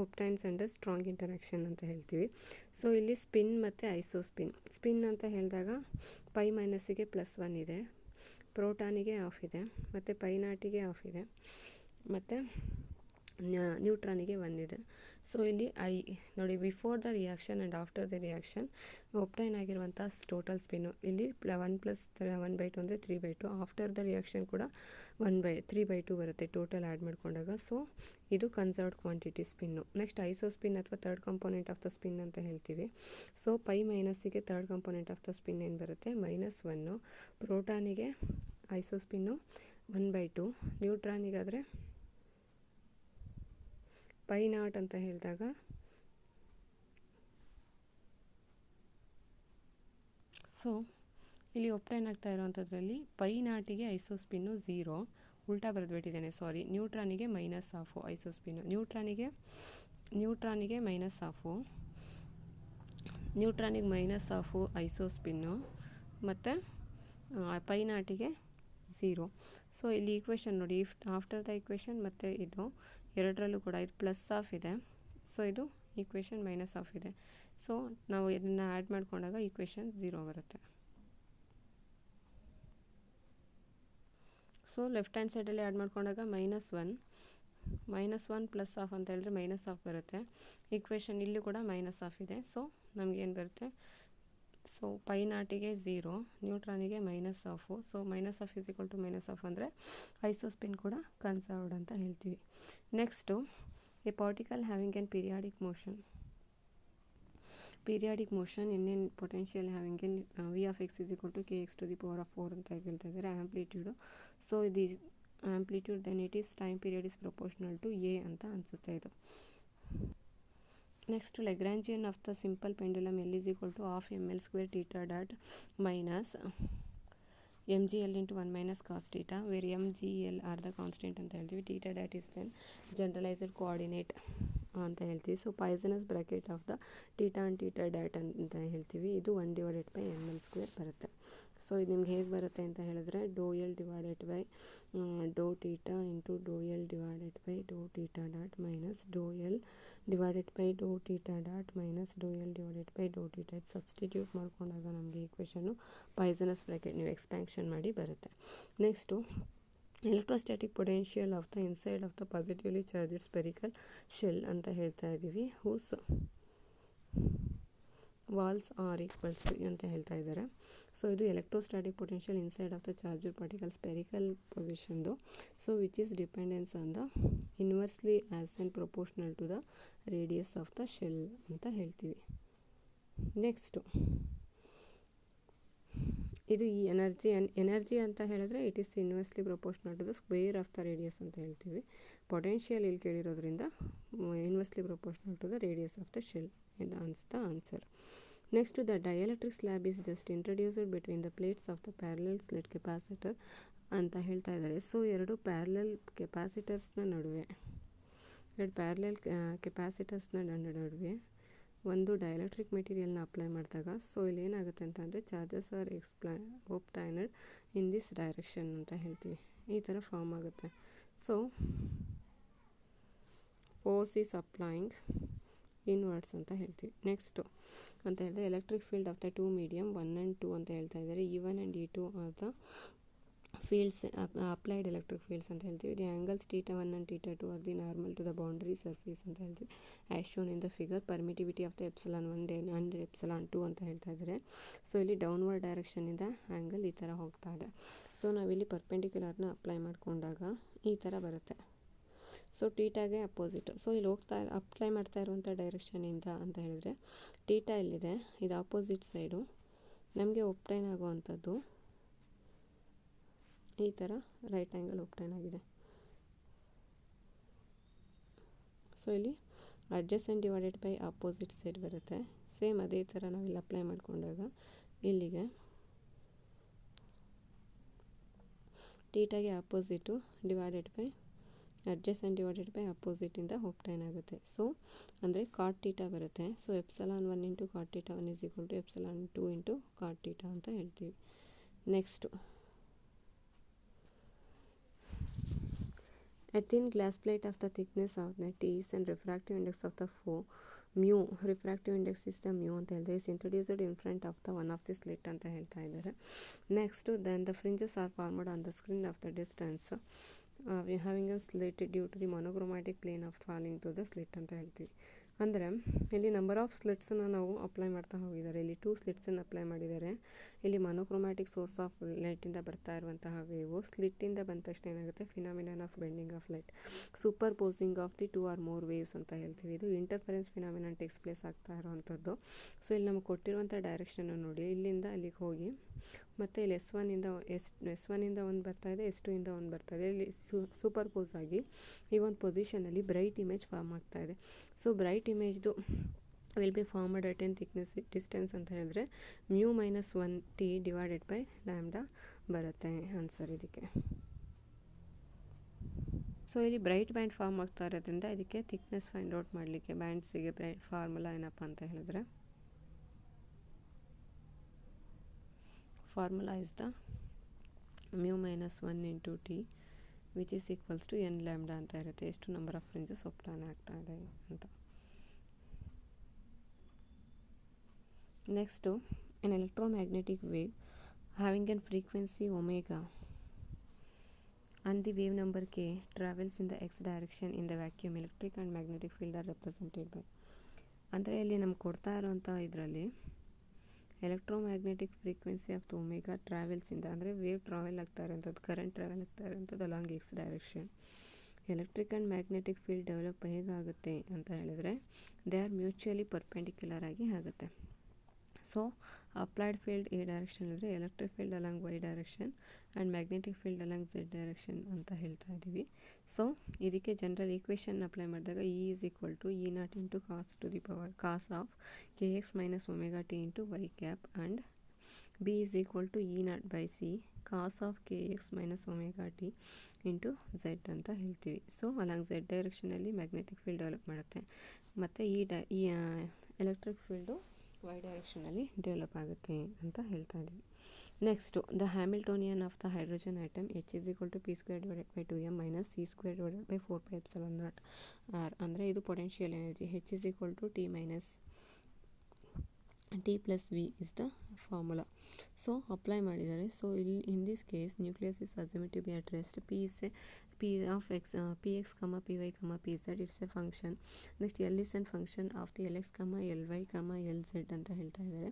obtains under strong interaction ಅಂತ ಹೇಳ್ತೀವಿ. ಸೊ ಇಲ್ಲಿ ಸ್ಪಿನ್ ಮತ್ತು ಸ್ಪಿನ್ ಅಂತ ಹೇಳಿದಾಗ π ಮೈನಸ್ಸಿಗೆ +1 ಇದೆ, ಪ್ರೋಟಾನಿಗೆ ಆಫ್ ಇದೆ, ಮತ್ತು π ನಾಟಿಗೆ ಆಫ್ ಇದೆ, ಮತ್ತು ನ್ಯೂಟ್ರಾನಿಗೆ 1 ಇದೆ. ಸೊ ಇಲ್ಲಿ ಐ ನೋಡಿ, before the reaction and after the reaction obtain ಆಗಿರುವಂಥ ಟೋಟಲ್ ಸ್ಪಿನ್ನು ಇಲ್ಲಿ 1 + 1/2 ಅಂದರೆ 3/2, ಆಫ್ಟರ್ ದ ರಿಯಾಕ್ಷನ್ ಕೂಡ 3/2 ಬರುತ್ತೆ ಟೋಟಲ್ ಆ್ಯಡ್ ಮಾಡಿಕೊಂಡಾಗ. ಸೊ ಇದು conserved quantity spin. Next isospin ಅಥವಾ third component of the spin ಅಂತ ಹೇಳ್ತೀವಿ. ಸೊ π ಮೈನಸ್ಸಿಗೆ third component of the spin ಏನು ಬರುತ್ತೆ -1, ಪ್ರೋಟಾನಿಗೆ ಐಸೋಸ್ಪಿನ್ನು 1/2, ನ್ಯೂಟ್ರಾನಿಗಾದರೆ π ನಾಟ್ ಅಂತ ಹೇಳಿದಾಗ ಸೊ ಇಲ್ಲಿ ಒಬ್ಟೈನ್ ಆಗ್ತಾ ಇರೋವಂಥದ್ರಲ್ಲಿ π ನಾಟಿಗೆ ಐಸೋಸ್ಪಿನ್ನು 0, ಉಲ್ಟಾ ಬರೆದ್ಬಿಟ್ಟಿದ್ದೇನೆ ಸಾರಿ, ನ್ಯೂಟ್ರಾನಿಗೆ -1/2 ಐಸೋಸ್ಪಿನ್ನು, ನ್ಯೂಟ್ರಾನಿಗೆ -1/2, ನ್ಯೂಟ್ರಾನಿಗೆ -1/2 ಐಸೋಸ್ಪಿನ್ನು ಮತ್ತು π ನಾಟಿಗೆ 0. ಸೊ ಇಲ್ಲಿ ಈಕ್ವೇಷನ್ ನೋಡಿ, ಆಫ್ಟರ್ ದ ಈಕ್ವೇಷನ್ ಮತ್ತು ಇದು ಎರಡರಲ್ಲೂ ಕೂಡ ಇದು ಪ್ಲಸ್ ಆಫ್ ಇದೆ, ಸೊ ಇದು ಈಕ್ವೇಷನ್ ಮೈನಸ್ ಆಫ್ ಇದೆ. ಸೊ ನಾವು ಇದನ್ನು ಆ್ಯಡ್ ಮಾಡಿಕೊಂಡಾಗ ಈಕ್ವೇಷನ್ 0 ಬರುತ್ತೆ. ಸೊ ಲೆಫ್ಟ್ ಹ್ಯಾಂಡ್ ಸೈಡಲ್ಲಿ ಆ್ಯಡ್ ಮಾಡ್ಕೊಂಡಾಗ -1 ಪ್ಲಸ್ ಆಫ್ ಅಂತ ಹೇಳಿದ್ರೆ ಮೈನಸ್ ಆಫ್ ಬರುತ್ತೆ. ಈಕ್ವೇಷನ್ ಇಲ್ಲೂ ಕೂಡ ಮೈನಸ್ ಆಫ್ ಇದೆ. ಸೊ ನಮಗೇನು ಬರುತ್ತೆ, ಸೊ π ನಾಟಿಗೆ 0, ನ್ಯೂಟ್ರಾನಿಗೆ -1/2. ಸೊ -1 ಈಸ್ ಈಕ್ವಲ್ ಟು -1 ಅಂದರೆ ಐಸೋಸ್ಪಿನ್ ಕೂಡ ಕನ್ಸರ್ವ್ಡ್ ಅಂತ ಹೇಳ್ತೀವಿ. Next a particle having an periodic motion in potential having an V of X is equal to kx to the power of 4 ಅಂತ ಹೇಳ್ತಾ ಇದ್ದಾರೆ ಆ್ಯಂಪ್ಲಿಟ್ಯೂಡು. ಸೊ ಇದು amplitude then it is time period is proportional to A ಅಂತ ಅನಿಸುತ್ತೆ ಇದು. Next Lagrangian of the simple pendulum L is equal to half ml² theta dot minus mgl into 1 minus cos theta, where mgl are the constant ಅಂತ ಹೇಳ್ತೀವಿ. theta dot is then generalized coordinate ಅಂತ ಹೇಳ್ತೀವಿ. So poisonous bracket of the theta and theta dot ಅಂತ ಹೇಳ್ತೀವಿ. ಇದು 1/ml² ಬರುತ್ತೆ. ಸೊ ಇದು ನಿಮ್ಗೆ ಹೇಗೆ ಬರುತ್ತೆ ಅಂತ ಹೇಳಿದ್ರೆ ∂L divided by ∂θ into ∂L divided by ∂θ dot minus ∂L divided by ∂θ dot minus ∂L divided by ∂θ. ಇದು ಸಬ್ಸ್ಟಿಟ್ಯೂಟ್ ಮಾಡ್ಕೊಂಡಾಗ ನಮಗೆ ಈಕ್ವೇಷನ್ನು ಪಾಯ್ಸನಸ್ ಬ್ರಾಕೆಟ್ ನೀವು ಎಕ್ಸ್ಪ್ಯಾನ್ಷನ್ ಮಾಡಿ ಬರುತ್ತೆ. Next electrostatic potential of the inside of the positively charged spherical shell ಅಂತ ಹೇಳ್ತಾ ಇದ್ದೀವಿ. Whose walls are equals to ಅಂತ ಹೇಳ್ತಾ ಇದ್ದಾರೆ. ಸೊ ಇದು electrostatic potential inside of the charged particle spherical ಪೊಸಿಷನ್ದು. So which is dependence on the inversely as and proportional to the radius of the shell ಅಂತ ಹೇಳ್ತೀವಿ. ನೆಕ್ಸ್ಟು ಇದು ಈ ಎನರ್ಜಿ ಅಂತ ಹೇಳಿದ್ರೆ it is inversely proportional to the square of the radius ಅಂತ ಹೇಳ್ತೀವಿ. ಪೊಟೆನ್ಷಿಯಲ್ ಇಲ್ಲಿ ಕೇಳಿರೋದ್ರಿಂದ inversely proportional to the radius of the shell ಇದು the answer. Next the dielectric slab is just introduced between the plates of the parallel slit capacitor ಅಂತ ಹೇಳ್ತಾ ಇದ್ದಾರೆ. ಸೊ ಎರಡು ಪ್ಯಾರಲಲ್ ಕೆಪಾಸಿಟರ್ಸ್ನ ನಡುವೆ ಒಂದು ಡೈಎಲೆಕ್ಟ್ರಿಕ್ ಮೆಟೀರಿಯಲ್ನ ಅಪ್ಲೈ ಮಾಡಿದಾಗ ಸೊ ಇಲ್ಲಿ ಏನಾಗುತ್ತೆ ಅಂತಂದರೆ charges are obtained in this direction ಅಂತ ಹೇಳ್ತೀವಿ. ಈ ಥರ ಫಾರ್ಮ್ ಆಗುತ್ತೆ. So force is applying inwards ಅಂತ ಹೇಳ್ತೀವಿ. ನೆಕ್ಸ್ಟು ಅಂತ ಹೇಳಿದ್ರೆ electric field of the two medium 1 and 2 ಅಂತ ಹೇಳ್ತಾ ಇದ್ದಾರೆ. E1 and E2 are the fields applied electric fields ಅಂತ ಹೇಳ್ತೀವಿ. The angles θ1 and θ2 are the normal to the boundary surface ಅಂತ ಹೇಳ್ತೀವಿ. As shown in the figure permittivity of the ε1 and ε2 ಅಂತ ಹೇಳ್ತಾ ಇದ್ದಾರೆ. ಸೊ ಇಲ್ಲಿ ಡೌನ್ವರ್ಡ್ ಡೈರೆಕ್ಷನಿಂದ ಆ್ಯಂಗಲ್ ಈ ಥರ ಹೋಗ್ತಾ ಇದೆ. ಸೊ ನಾವಿಲ್ಲಿ ಪರ್ಪೆಂಡಿಕ್ಯುಲರ್ನ ಅಪ್ಲೈ ಮಾಡಿಕೊಂಡಾಗ ಈ ಥರ ಬರುತ್ತೆ. ಸೊ ಟೀಟಾಗೆ ಅಪೋಸಿಟ್. ಸೊ ಇಲ್ಲಿ ಅಪ್ಲೈ ಮಾಡ್ತಾ ಇರುವಂಥ ಡೈರೆಕ್ಷನಿಂದ ಅಂತ ಹೇಳಿದ್ರೆ ಟೀಟಾ ಇಲ್ಲಿದೆ, ಇದು ಆಪೋಸಿಟ್ ಸೈಡು. ನಮಗೆ ಒಬ್ಟೈನ್ ಆಗುವಂಥದ್ದು ಈ ಥರ ರೈಟ್ ಆ್ಯಂಗಲ್ ಒಬ್ಟೈನ್ ಆಗಿದೆ. ಸೊ ಇಲ್ಲಿ adjacent divided by opposite side ಬರುತ್ತೆ. ಸೇಮ್ ಅದೇ ಥರ ನಾವಿಲ್ಲಿ ಅಪ್ಲೈ ಮಾಡಿಕೊಂಡಾಗ ಇಲ್ಲಿಗೆ ಟೀಟಾಗೆ opposite divided by adjacent divided by ಅಪೋಸಿಟಿಂದ ಒಬ್ಟೈನ್ ಆಗುತ್ತೆ. ಸೊ ಅಂದರೆ ಕಾಟ್ ಟೀಟಾ ಬರುತ್ತೆ. So ε1 into cot theta 1 is equal to ε2 into cot theta ಅಂತ ಹೇಳ್ತೀವಿ. Next a thin glass plate of the thickness of the T and refractive index of the mu, refractive index is the mu ಅಂತ ಹೇಳಿದ್ರೆ is introduced in front of the one of the slit ಅಂತ ಹೇಳ್ತಾ ಇದ್ದಾರೆ. Next then the fringes are formed on the screen of the distance having a slit due to the monochromatic plane of falling to the slit ಅಂತ ಹೇಳ್ತೀವಿ. ಅಂದರೆ ಇಲ್ಲಿ ನಂಬರ್ ಆಫ್ ಸ್ಲಿಟ್ಸನ್ನು ನಾವು ಅಪ್ಲೈ ಮಾಡ್ತಾ ಹೋಗಿದ್ದಾರೆ. ಇಲ್ಲಿ 2 ಸ್ಲಿಟ್ಸನ್ನು ಅಪ್ಲೈ ಮಾಡಿದ್ದಾರೆ. ಇಲ್ಲಿ ಮೊನೋಕ್ರೋಮ್ಯಾಟಿಕ್ ಸೋರ್ಸ್ ಆಫ್ ಲೈಟಿಂದ ಬರ್ತಾ ಇರುವಂತಹ ವೇವು ಸ್ಲಿಟ್ಟಿಂದ ಬಂದ ತಕ್ಷಣ ಏನಾಗುತ್ತೆ phenomenon of bending of light, super posing of the 2 or more waves ಅಂತ ಹೇಳ್ತೀವಿ. ಇದು ಇಂಟರ್ಫರೆನ್ಸ್ ಫಿನಾಮಿನನ್ ಟೇಕ್ಸ್ ಪ್ಲೇಸ್ ಆಗ್ತಾ ಇರುವಂಥದ್ದು. ಸೊ ಇಲ್ಲಿ ನಮಗೆ ಕೊಟ್ಟಿರುವಂಥ ಡೈರೆಕ್ಷನ್ನು ನೋಡಿ, ಇಲ್ಲಿಂದ ಅಲ್ಲಿಗೆ ಹೋಗಿ ಮತ್ತು ಇಲ್ಲಿ S1 ಒಂದು ಬರ್ತಾ ಇದೆ, S2 ಒಂದು ಬರ್ತಾ ಇದೆ. ಇಲ್ಲಿ ಸೂಪರ್ ಪೋಸ್ ಆಗಿ ಈ ಒಂದು ಪೊಸಿಷನಲ್ಲಿ ಬ್ರೈಟ್ ಇಮೇಜ್ ಫಾರ್ಮ್ ಆಗ್ತಾ ಇದೆ. ಸೊ ಬ್ರೈಟ್ ಇಮೇಜ್ದು will be formed at an thickness distance ಅಂತ ಹೇಳಿದ್ರೆ μ-1t ಡಿವೈಡೆಡ್ ಬೈ ಲ್ಯಾಂಬ್ಡಾ ಬರುತ್ತೆ ಆನ್ಸರ್ ಇದಕ್ಕೆ. ಸೊ ಇಲ್ಲಿ ಬ್ರೈಟ್ ಬ್ಯಾಂಡ್ ಫಾರ್ಮ್ ಆಗ್ತಾ ಇರೋದ್ರಿಂದ ಇದಕ್ಕೆ ಥಿಕ್ನೆಸ್ ಫೈಂಡ್ ಔಟ್ ಮಾಡಲಿಕ್ಕೆ ಬ್ಯಾಂಡ್ಸಿಗೆ ಫಾರ್ಮುಲಾ ಏನಪ್ಪ ಅಂತ ಹೇಳಿದ್ರೆ formula is the μ-1 into t which is equals to n lambda ಅಂತ ಇರುತ್ತೆ. ಎಷ್ಟು ನಂಬರ್ ಆಫ್ ಫ್ರಿಂಜಸ್ ಒಬ್ಟೈನ್ ಆಗ್ತಾ ಇದೆ ಅಂತ. Next an electromagnetic wave having a frequency omega and the wave number k travels in the x direction in the vacuum. Electric and magnetic field are represented by ಅಂದರೆ ಇಲ್ಲಿ ನಮ್ಗೆ ಕೊಡ್ತಾ ಇರೋಂಥ ಇದರಲ್ಲಿ electromagnetic frequency of the omega ಟ್ರಾವೆಲ್ಸಿಂದ ಅಂದರೆ ವೇವ್ ಟ್ರಾವೆಲ್ ಆಗ್ತಾ ಇರೋಂಥದ್ದು, ಕರೆಂಟ್ ಟ್ರಾವೆಲ್ ಆಗ್ತಾ ಇರೋಂಥದ್ದು along x direction. Electric and magnetic field develop ಹೇಗಾಗುತ್ತೆ ಅಂತ ಹೇಳಿದ್ರೆ ದೇ ಆರ್ ಮ್ಯೂಚುವಲಿ ಪರ್ಪೆಂಡಿಕ್ಯುಲರ್ ಆಗಿ ಆಗುತ್ತೆ. So applied field a direction ಅಂದರೆ electric field along y direction and magnetic field along z direction ಅಂತ ಹೇಳ್ತಾ ಇದ್ದೀವಿ. ಸೊ ಇದಕ್ಕೆ ಜನರಲ್ ಈಕ್ವೇಷನ್ ಅಪ್ಲೈ ಮಾಡಿದಾಗ E is equal to E0 into cos to the power cos of kx minus omega t into y cap and B is equal to E0 by c cos of kx minus omega t into z ಅಂತ ಹೇಳ್ತೀವಿ. ಸೊ ಅಲಾಂಗ್ ಝೆಡ್ ಡೈರೆಕ್ಷನಲ್ಲಿ ಮ್ಯಾಗ್ನೆಟಿಕ್ ಫೀಲ್ಡ್ ಡೆವಲಪ್ ಮಾಡುತ್ತೆ ಮತ್ತು ಈ ಎಲೆಕ್ಟ್ರಿಕ್ ಫೀಲ್ಡು ವೈ ಡೈರೆಕ್ಷನಲ್ಲಿ ಡೆವಲಪ್ ಆಗುತ್ತೆ ಅಂತ ಹೇಳ್ತಾ ಇದ್ದೀವಿ. Next the Hamiltonian of the hydrogen atom H is equal to p² divided by 2m minus c² divided by 4πε0 r ಅಂದರೆ ಇದು potential energy. H is equal to t minus t plus V is the formula. So apply ಮಾಡಿದ್ದಾರೆ. ಸೊ ಇಲ್ಲಿ in this case nucleus is assumed to be at rest. p of x px, py, pz it's a function. Next L is an function of the Lx, Ly, Lz ಅಂತ ಹೇಳ್ತಾ ಇದ್ದಾರೆ.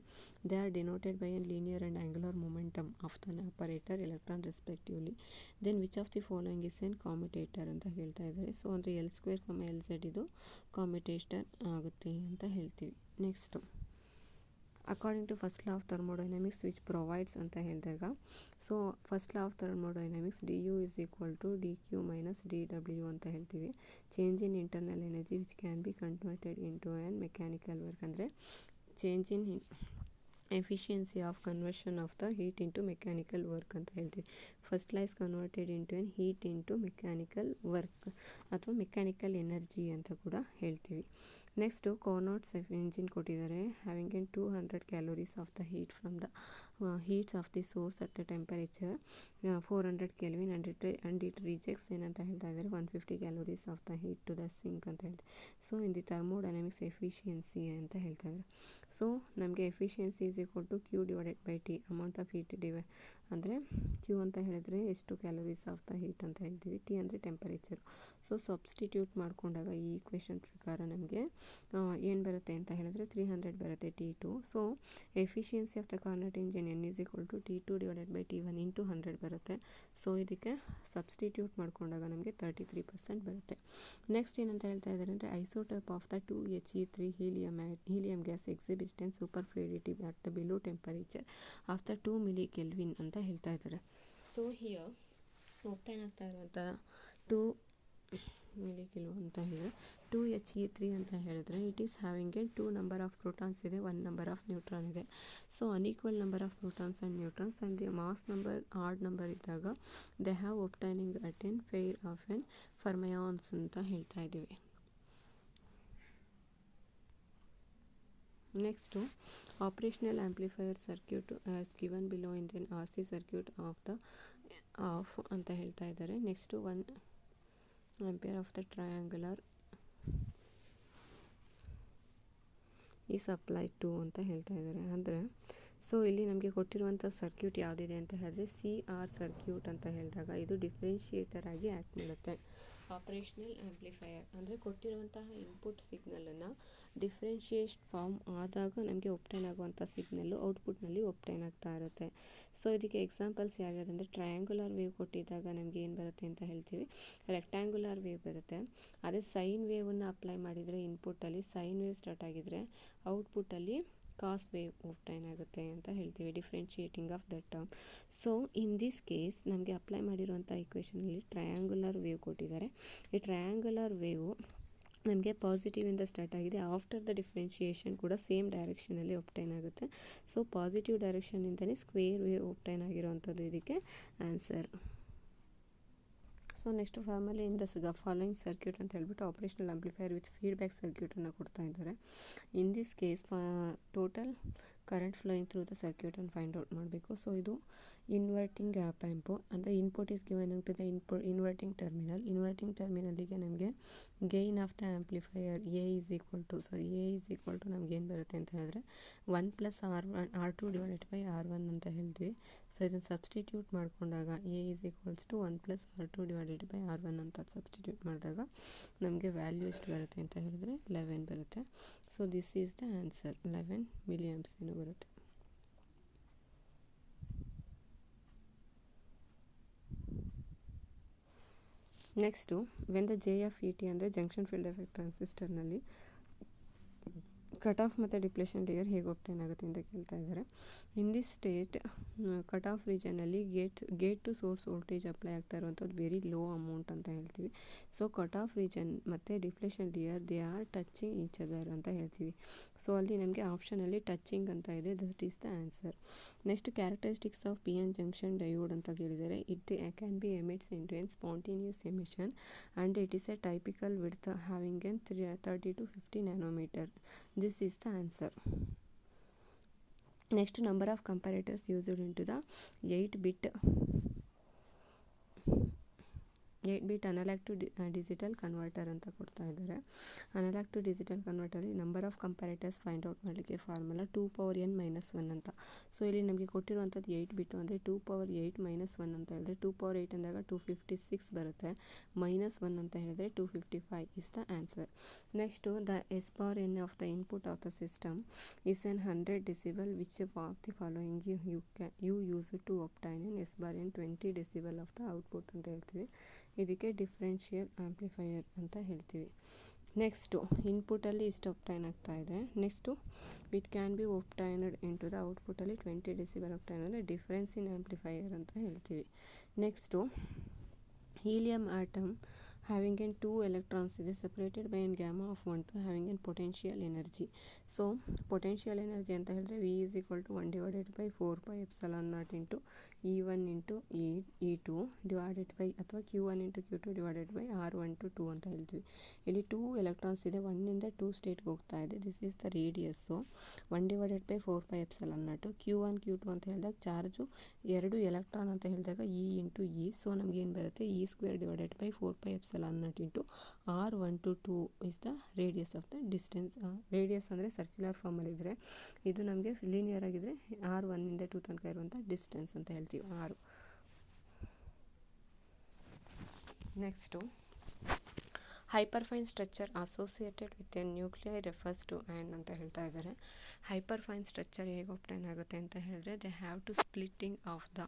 They are denoted by an linear and angular momentum of the operator electron respectively. Then which of the following is N commutator ಅಂತ ಹೇಳ್ತಾ ಇದ್ದಾರೆ. ಸೊ ಅಂದರೆ L2, Lz ಇದು ಕಾಮ್ಯುಟೇಟರ್ ಆಗುತ್ತೆ ಅಂತ ಹೇಳ್ತೀವಿ. Next according to first law of thermodynamics which provides ಅಂತ ಹೇಳಿದಾಗ so first law of thermodynamics du is equal to dq minus dw ಅಂತ ಹೇಳ್ತೀವಿ. Change in internal energy which can be converted into an mechanical work ಅಂದರೆ change in efficiency of conversion of the heat into mechanical work ಅಂತ ಹೇಳ್ತೀವಿ. First law is converted into an heat into mechanical work ಅಥವಾ ಮೆಕ್ಯಾನಿಕಲ್ ಎನರ್ಜಿ ಅಂತ ಕೂಡ ಹೇಳ್ತೀವಿ. ನೆಕ್ಸ್ಟು ಕಾರ್ನೋಟ್ಸ್ ಎಂಜಿನ್ ಕೊಟ್ಟಿದ್ದಾರೆ. Having in 200 calories of the heat from the heats of the source at the temperature 400 Kelvin and it rejects ಏನಂತ ಹೇಳ್ತಾ ಇದ್ದಾರೆ 150 calories of the heat to the sink ಅಂತ ಹೇಳ್ತಾರೆ. So in the thermodynamics efficiency ಅಂತ ಹೇಳ್ತಾ ಇದ್ದಾರೆ. ಸೊ ನಮಗೆ efficiency is equal to Q divided by T, amount of heat ಅಂದರೆ Q ಅಂತ ಹೇಳಿದ್ರೆ ಎಷ್ಟು ಕ್ಯಾಲೋರೀಸ್ ಆಫ್ ದ ಹೀಟ್ ಅಂತ ಹೇಳ್ತೀವಿ, ಟಿ ಅಂದರೆ ಟೆಂಪರೇಚರ್. ಸೊ ಸಬ್ಸ್ಟಿಟ್ಯೂಟ್ ಮಾಡಿಕೊಂಡಾಗ ಈ ಈಕ್ವೇಷನ್ ಪ್ರಕಾರ ನಮಗೆ ಏನು ಬರುತ್ತೆ ಅಂತ ಹೇಳಿದ್ರೆ 300 ಬರುತ್ತೆ T2. So efficiency of the Carnot engine N is equal to T2 divided by T1 into 100 ಬರುತ್ತೆ. ಸೊ ಇದಕ್ಕೆ ಸಬ್ಸ್ಟಿಟ್ಯೂಟ್ ಮಾಡಿಕೊಂಡಾಗ ನಮಗೆ 33% ಬರುತ್ತೆ. ನೆಕ್ಸ್ಟ್ ಏನಂತ ಹೇಳ್ತಾ ಇದ್ದಾರೆ ಅಂದರೆ isotope of the 2He3 helium gas exhibit in superfluidity at the below temperature of the 2 millikelvin ಅಂತ ಹೇಳ್ತಾ ಇದ್ದಾರೆ. ಸೊ ಹಿಯರ್ ಒಪ್ಟೈನ್ ಆಗ್ತಾ ಇರುವಂಥ 2 ಮಿಲಿ ಕಿಲೋ ಅಂತ ಹೇಳಿದ್ರೆ 2He3 ಅಂತ ಹೇಳಿದ್ರೆ it is having a 2 number of protons ಇದೆ, 1 ನಂಬರ್ ಆಫ್ ನ್ಯೂಟ್ರಾನ್ ಇದೆ. So unequal number of protons and neutrons and the mass number odd number ಇದ್ದಾಗ they have obtaining at an pair of an fermions ಅಂತ ಹೇಳ್ತಾ ಇದ್ದೀವಿ. Next operational amplifier circuit as given below in then RC circuit of ಅಂತ ಹೇಳ್ತಾ ಇದ್ದಾರೆ. Next 1 ampere of the triangular is applied to ಅಂತ ಹೇಳ್ತಾ ಇದ್ದಾರೆ. ಅಂದರೆ ಸೊ ಇಲ್ಲಿ ನಮಗೆ ಕೊಟ್ಟಿರುವಂಥ ಸರ್ಕ್ಯೂಟ್ ಯಾವುದಿದೆ ಅಂತ ಹೇಳಿದ್ರೆ CR ಸರ್ಕ್ಯೂಟ್ ಅಂತ ಹೇಳಿದಾಗ ಇದು ಡಿಫ್ರೆನ್ಷಿಯೇಟರ್ ಆಗಿ ಆ್ಯಕ್ಟ್ ಮಾಡುತ್ತೆ. ಆಪರೇಷನಲ್ ಆಂಪ್ಲಿಫೈಯರ್ ಅಂದರೆ ಕೊಟ್ಟಿರುವಂತಹ ಇನ್ಪುಟ್ ಸಿಗ್ನಲನ್ನು ಡಿಫ್ರೆನ್ಷಿಯೇಟ್ ಫಾರ್ಮ್ ಆದಾಗ ನಮಗೆ ಒಪ್ಟೈನ್ ಆಗುವಂಥ ಸಿಗ್ನಲ್ಲು ಔಟ್ಪುಟ್ನಲ್ಲಿ ಒಪ್ಟೈನ್ ಆಗ್ತಾ ಇರುತ್ತೆ. ಸೊ ಇದಕ್ಕೆ ಎಕ್ಸಾಂಪಲ್ಸ್ ಯಾವ್ಯಾವುದು ಅಂದರೆ ಟ್ರಯಾಂಗುಲರ್ ವೇವ್ ಕೊಟ್ಟಿದ್ದಾಗ ನಮಗೆ ಏನು ಬರುತ್ತೆ ಅಂತ ಹೇಳ್ತೀವಿ, ರೆಕ್ಟ್ಯಾಂಗುಲರ್ ವೇವ್ ಬರುತ್ತೆ. ಅದೇ ಸೈನ್ ವೇವನ್ನು ಅಪ್ಲೈ ಮಾಡಿದರೆ ಇನ್ಪುಟ್ಟಲ್ಲಿ ಸೈನ್ ವೇವ್ ಸ್ಟಾರ್ಟ್ ಆಗಿದರೆ ಔಟ್ಪುಟ್ಟಲ್ಲಿ ಕಾಸ್ ವೇವ್ ಒಪ್ಟೈನ್ ಆಗುತ್ತೆ ಅಂತ ಹೇಳ್ತೀವಿ, differentiating of that term. So in this case ನಮಗೆ ಅಪ್ಲೈ ಮಾಡಿರುವಂಥ ಇಕ್ವೇಷನಲ್ಲಿ ಟ್ರಯಾಂಗುಲರ್ ವೇವ್ ಕೊಟ್ಟಿದ್ದಾರೆ. ಈ ಟ್ರಯಾಂಗುಲರ್ ವೇವು ನಮಗೆ ಪಾಸಿಟಿವಿಂದ ಸ್ಟಾರ್ಟ್ ಆಗಿದೆ. ಆಫ್ಟರ್ ದ ಡಿಫ್ರೆನ್ಷಿಯೇಷನ್ ಕೂಡ ಸೇಮ್ ಡೈರೆಕ್ಷನಲ್ಲಿ ಒಪ್ಟೈನ್ ಆಗುತ್ತೆ. ಸೊ ಪಾಸಿಟಿವ್ ಡೈರೆಕ್ಷನಿಂದಲೇ ಸ್ಕ್ವೇರ್ ವೇವ್ ಒಪ್ಟೈನ್ ಆಗಿರುವಂಥದ್ದು ಇದಕ್ಕೆ ಆನ್ಸರ್. ಸೊ ನೆಕ್ಸ್ಟ್ ಫಾರ್ಮಲ್ಲಿ ಇನ್ ದ ಫಾಲೋಯಿಂಗ್ ಸರ್ಕ್ಯೂಟ್ ಅಂತ ಹೇಳ್ಬಿಟ್ಟು ಆಪರೇಷನಲ್ ಆಂಪ್ಲಿಫೈಯರ್ ವಿತ್ ಫೀಡ್ಬ್ಯಾಕ್ ಸರ್ಕ್ಯೂಟನ್ನು ಕೊಡ್ತಾ ಇದ್ದಾರೆ. In this case total current flowing through the ಸರ್ಕ್ಯೂಟನ್ನು ಫೈಂಡ್ ಔಟ್ ಮಾಡಬೇಕು. ಸೊ ಇದು ಇನ್ವರ್ಟಿಂಗ್ ಆ್ಯಪ್ ಆ್ಯಂಪು ಅಂದರೆ input is given to the inverting ಟರ್ಮಿನಲ್ಲಿಗೆ ನಮಗೆ gain of the amplifier A is equal to ನಮ್ಗೆ ಏನು ಬರುತ್ತೆ ಅಂತ ಹೇಳಿದ್ರೆ 1 + R2 ಡಿವೈಡೆಡ್ ಬೈ R1 ಅಂತ ಹೇಳ್ತೀವಿ. ಸೊ ಇದನ್ನು ಸಬ್ಸ್ಟಿಟ್ಯೂಟ್ ಮಾಡಿಕೊಂಡಾಗ A is equals to 1 + R2 divided by R1 ಅಂತ ಸಬ್ಸ್ಟಿಟ್ಯೂಟ್ ಮಾಡಿದಾಗ ನಮಗೆ ವ್ಯಾಲ್ಯೂ ಎಷ್ಟು ಬರುತ್ತೆ ಅಂತ ಹೇಳಿದ್ರೆ 11 ಬರುತ್ತೆ. So this is the answer, 11 milliamps ಏನು ಬರುತ್ತೆ. ನೆಕ್ಸ್ಟು ವೆನ್ ದ JFET ಅಂದರೆ ಜಂಕ್ಷನ್ ಫೀಲ್ಡ್ ಎಫೆಕ್ಟ್ ಟ್ರಾನ್ಸಿಸ್ಟರ್ನಲ್ಲಿ ಕಟ್ ಆಫ್ ಮತ್ತು ಡಿಪ್ಲೇಷನ್ ಲೇಯರ್ ಹೇಗೆ ಒಪ್ಟೈನ್ ಆಗುತ್ತೆ ಅಂತ ಕೇಳ್ತಾ ಇದ್ದಾರೆ. In this state cut off ರೀಜನಲ್ಲಿ gate to source voltage apply ಆಗ್ತಾ ಇರುವಂಥದ್ದು ವೆರಿ ಲೋ ಅಮೌಂಟ್ ಅಂತ ಹೇಳ್ತೀವಿ. ಸೊ ಕಟ್ ಆಫ್ ರೀಜನ್ ಮತ್ತು depletion layer they are touching each other ಅಂತ ಹೇಳ್ತೀವಿ. ಸೊ ಅಲ್ಲಿ ನಮಗೆ ಆಪ್ಷನಲ್ಲಿ ಟಚಿಂಗ್ ಅಂತ ಇದೆ, that is the answer. Next characteristics of PN junction diode ಅಂತ ಕೇಳಿದರೆ it can B emits into N spontaneous emission and it is A typical width having N 30 to 50 nanometer. This is the answer. Next, number of comparators used into the 8-bit analogue to digital converter ಅಂತ ಕೊಡ್ತಾ ಇದ್ದಾರೆ. ಅನಲಾಗ್ ಟು ಡಿಜಿಟಲ್ ಕನ್ವರ್ಟರಲ್ಲಿ number of comparators find out ಮಾಡಲಿಕ್ಕೆ ಫಾರ್ಮುಲಾ 2n - 1 ಅಂತ. ಸೊ ಇಲ್ಲಿ ನಮಗೆ ಕೊಟ್ಟಿರುವಂಥದ್ದು 8 ಬಿಟ್ಟು ಅಂದರೆ 2^8 - 1 ಅಂತ ಹೇಳಿದ್ರೆ 2^8 ಅಂದಾಗ 256 ಬರುತ್ತೆ, -1 ಅಂತ ಹೇಳಿದ್ರೆ 255 is the answer. Next the S/n of the input of the system is an 100 decibel which of the following you use to obtain an S/n 20 decibel of the output ಅಂತ ಹೇಳ್ತೀವಿ. ಇದಕ್ಕೆ ಡಿಫ್ರೆನ್ಷಿಯಲ್ ಆಂಪ್ಲಿಫೈಯರ್ ಅಂತ ಹೇಳ್ತೀವಿ. ನೆಕ್ಸ್ಟು ಇನ್ಪುಟಲ್ಲಿ ಇಷ್ಟು ಒಪ್ಟೈನ್ ಆಗ್ತಾ ಇದೆ. Next it can be obtained into the ಔಟ್ಪುಟಲ್ಲಿ 20 decibel ಒಪ್ಟೈನ್ ಅಂದರೆ ಡಿಫ್ರೆನ್ಸ್ ಇನ್ ಆಂಪ್ಲಿಫೈಯರ್ ಅಂತ ಹೇಳ್ತೀವಿ. Next helium atom having an 2 electrons ಇದೆ separated by an gamma of 1 2 having an potential energy. So potential energy ಅಂತ ಹೇಳಿದ್ರೆ V is equal to 1 divided by 4 pi epsilon naught into E1 into E2 divided by ಅಥವಾ Q1 into Q2 divided by R1 to 2 ಅಂತ ಹೇಳ್ತೀವಿ. ಇಲ್ಲಿ 2 ಎಲೆಕ್ಟ್ರಾನ್ಸ್ ಇದೆ, 1ಇಂದ 2 ಸ್ಟೇಟ್ಗೆ ಹೋಗ್ತಾ ಇದೆ. This is the radius. 1 divided by 4 pi epsilon naught. Q1 Q2 ಅಂತ ಹೇಳಿದಾಗ ಚಾರ್ಜು 2 ಎಲೆಕ್ಟ್ರಾನ್ ಅಂತ ಹೇಳಿದಾಗ E ಇಂಟು E. ಸೊ ನಮಗೇನು ಬರುತ್ತೆ E square divided by 4 pi epsilon naught into R1 to 2 is the radius of the distance. Radius ಅಂದರೆ ಸರ್ಕ್ಯುಲರ್ ಫಾರ್ಮಲ್ಲಿದ್ದರೆ, ಇದು ನಮಗೆ ಲೀನಿಯರ್ ಆಗಿದ್ದರೆ R1ಇಂದ 2 ತನಕ ಇರುವಂಥ ಡಿಸ್ಟೆನ್ಸ್ ಅಂತ ಹೇಳ್ತೀವಿ R. Next hyperfine structure associated with a nuclei refers to an ಅಂತ ಹೇಳ್ತಾ ಇದ್ದಾರೆ. ಹೈಪರ್ಫೈನ್ ಸ್ಟ್ರಕ್ಚರ್ ಹೇಗೆ ಒಪ್ಟೈನ್ ಆಗುತ್ತೆ ಅಂತ ಹೇಳಿದ್ರೆ they have to splitting of the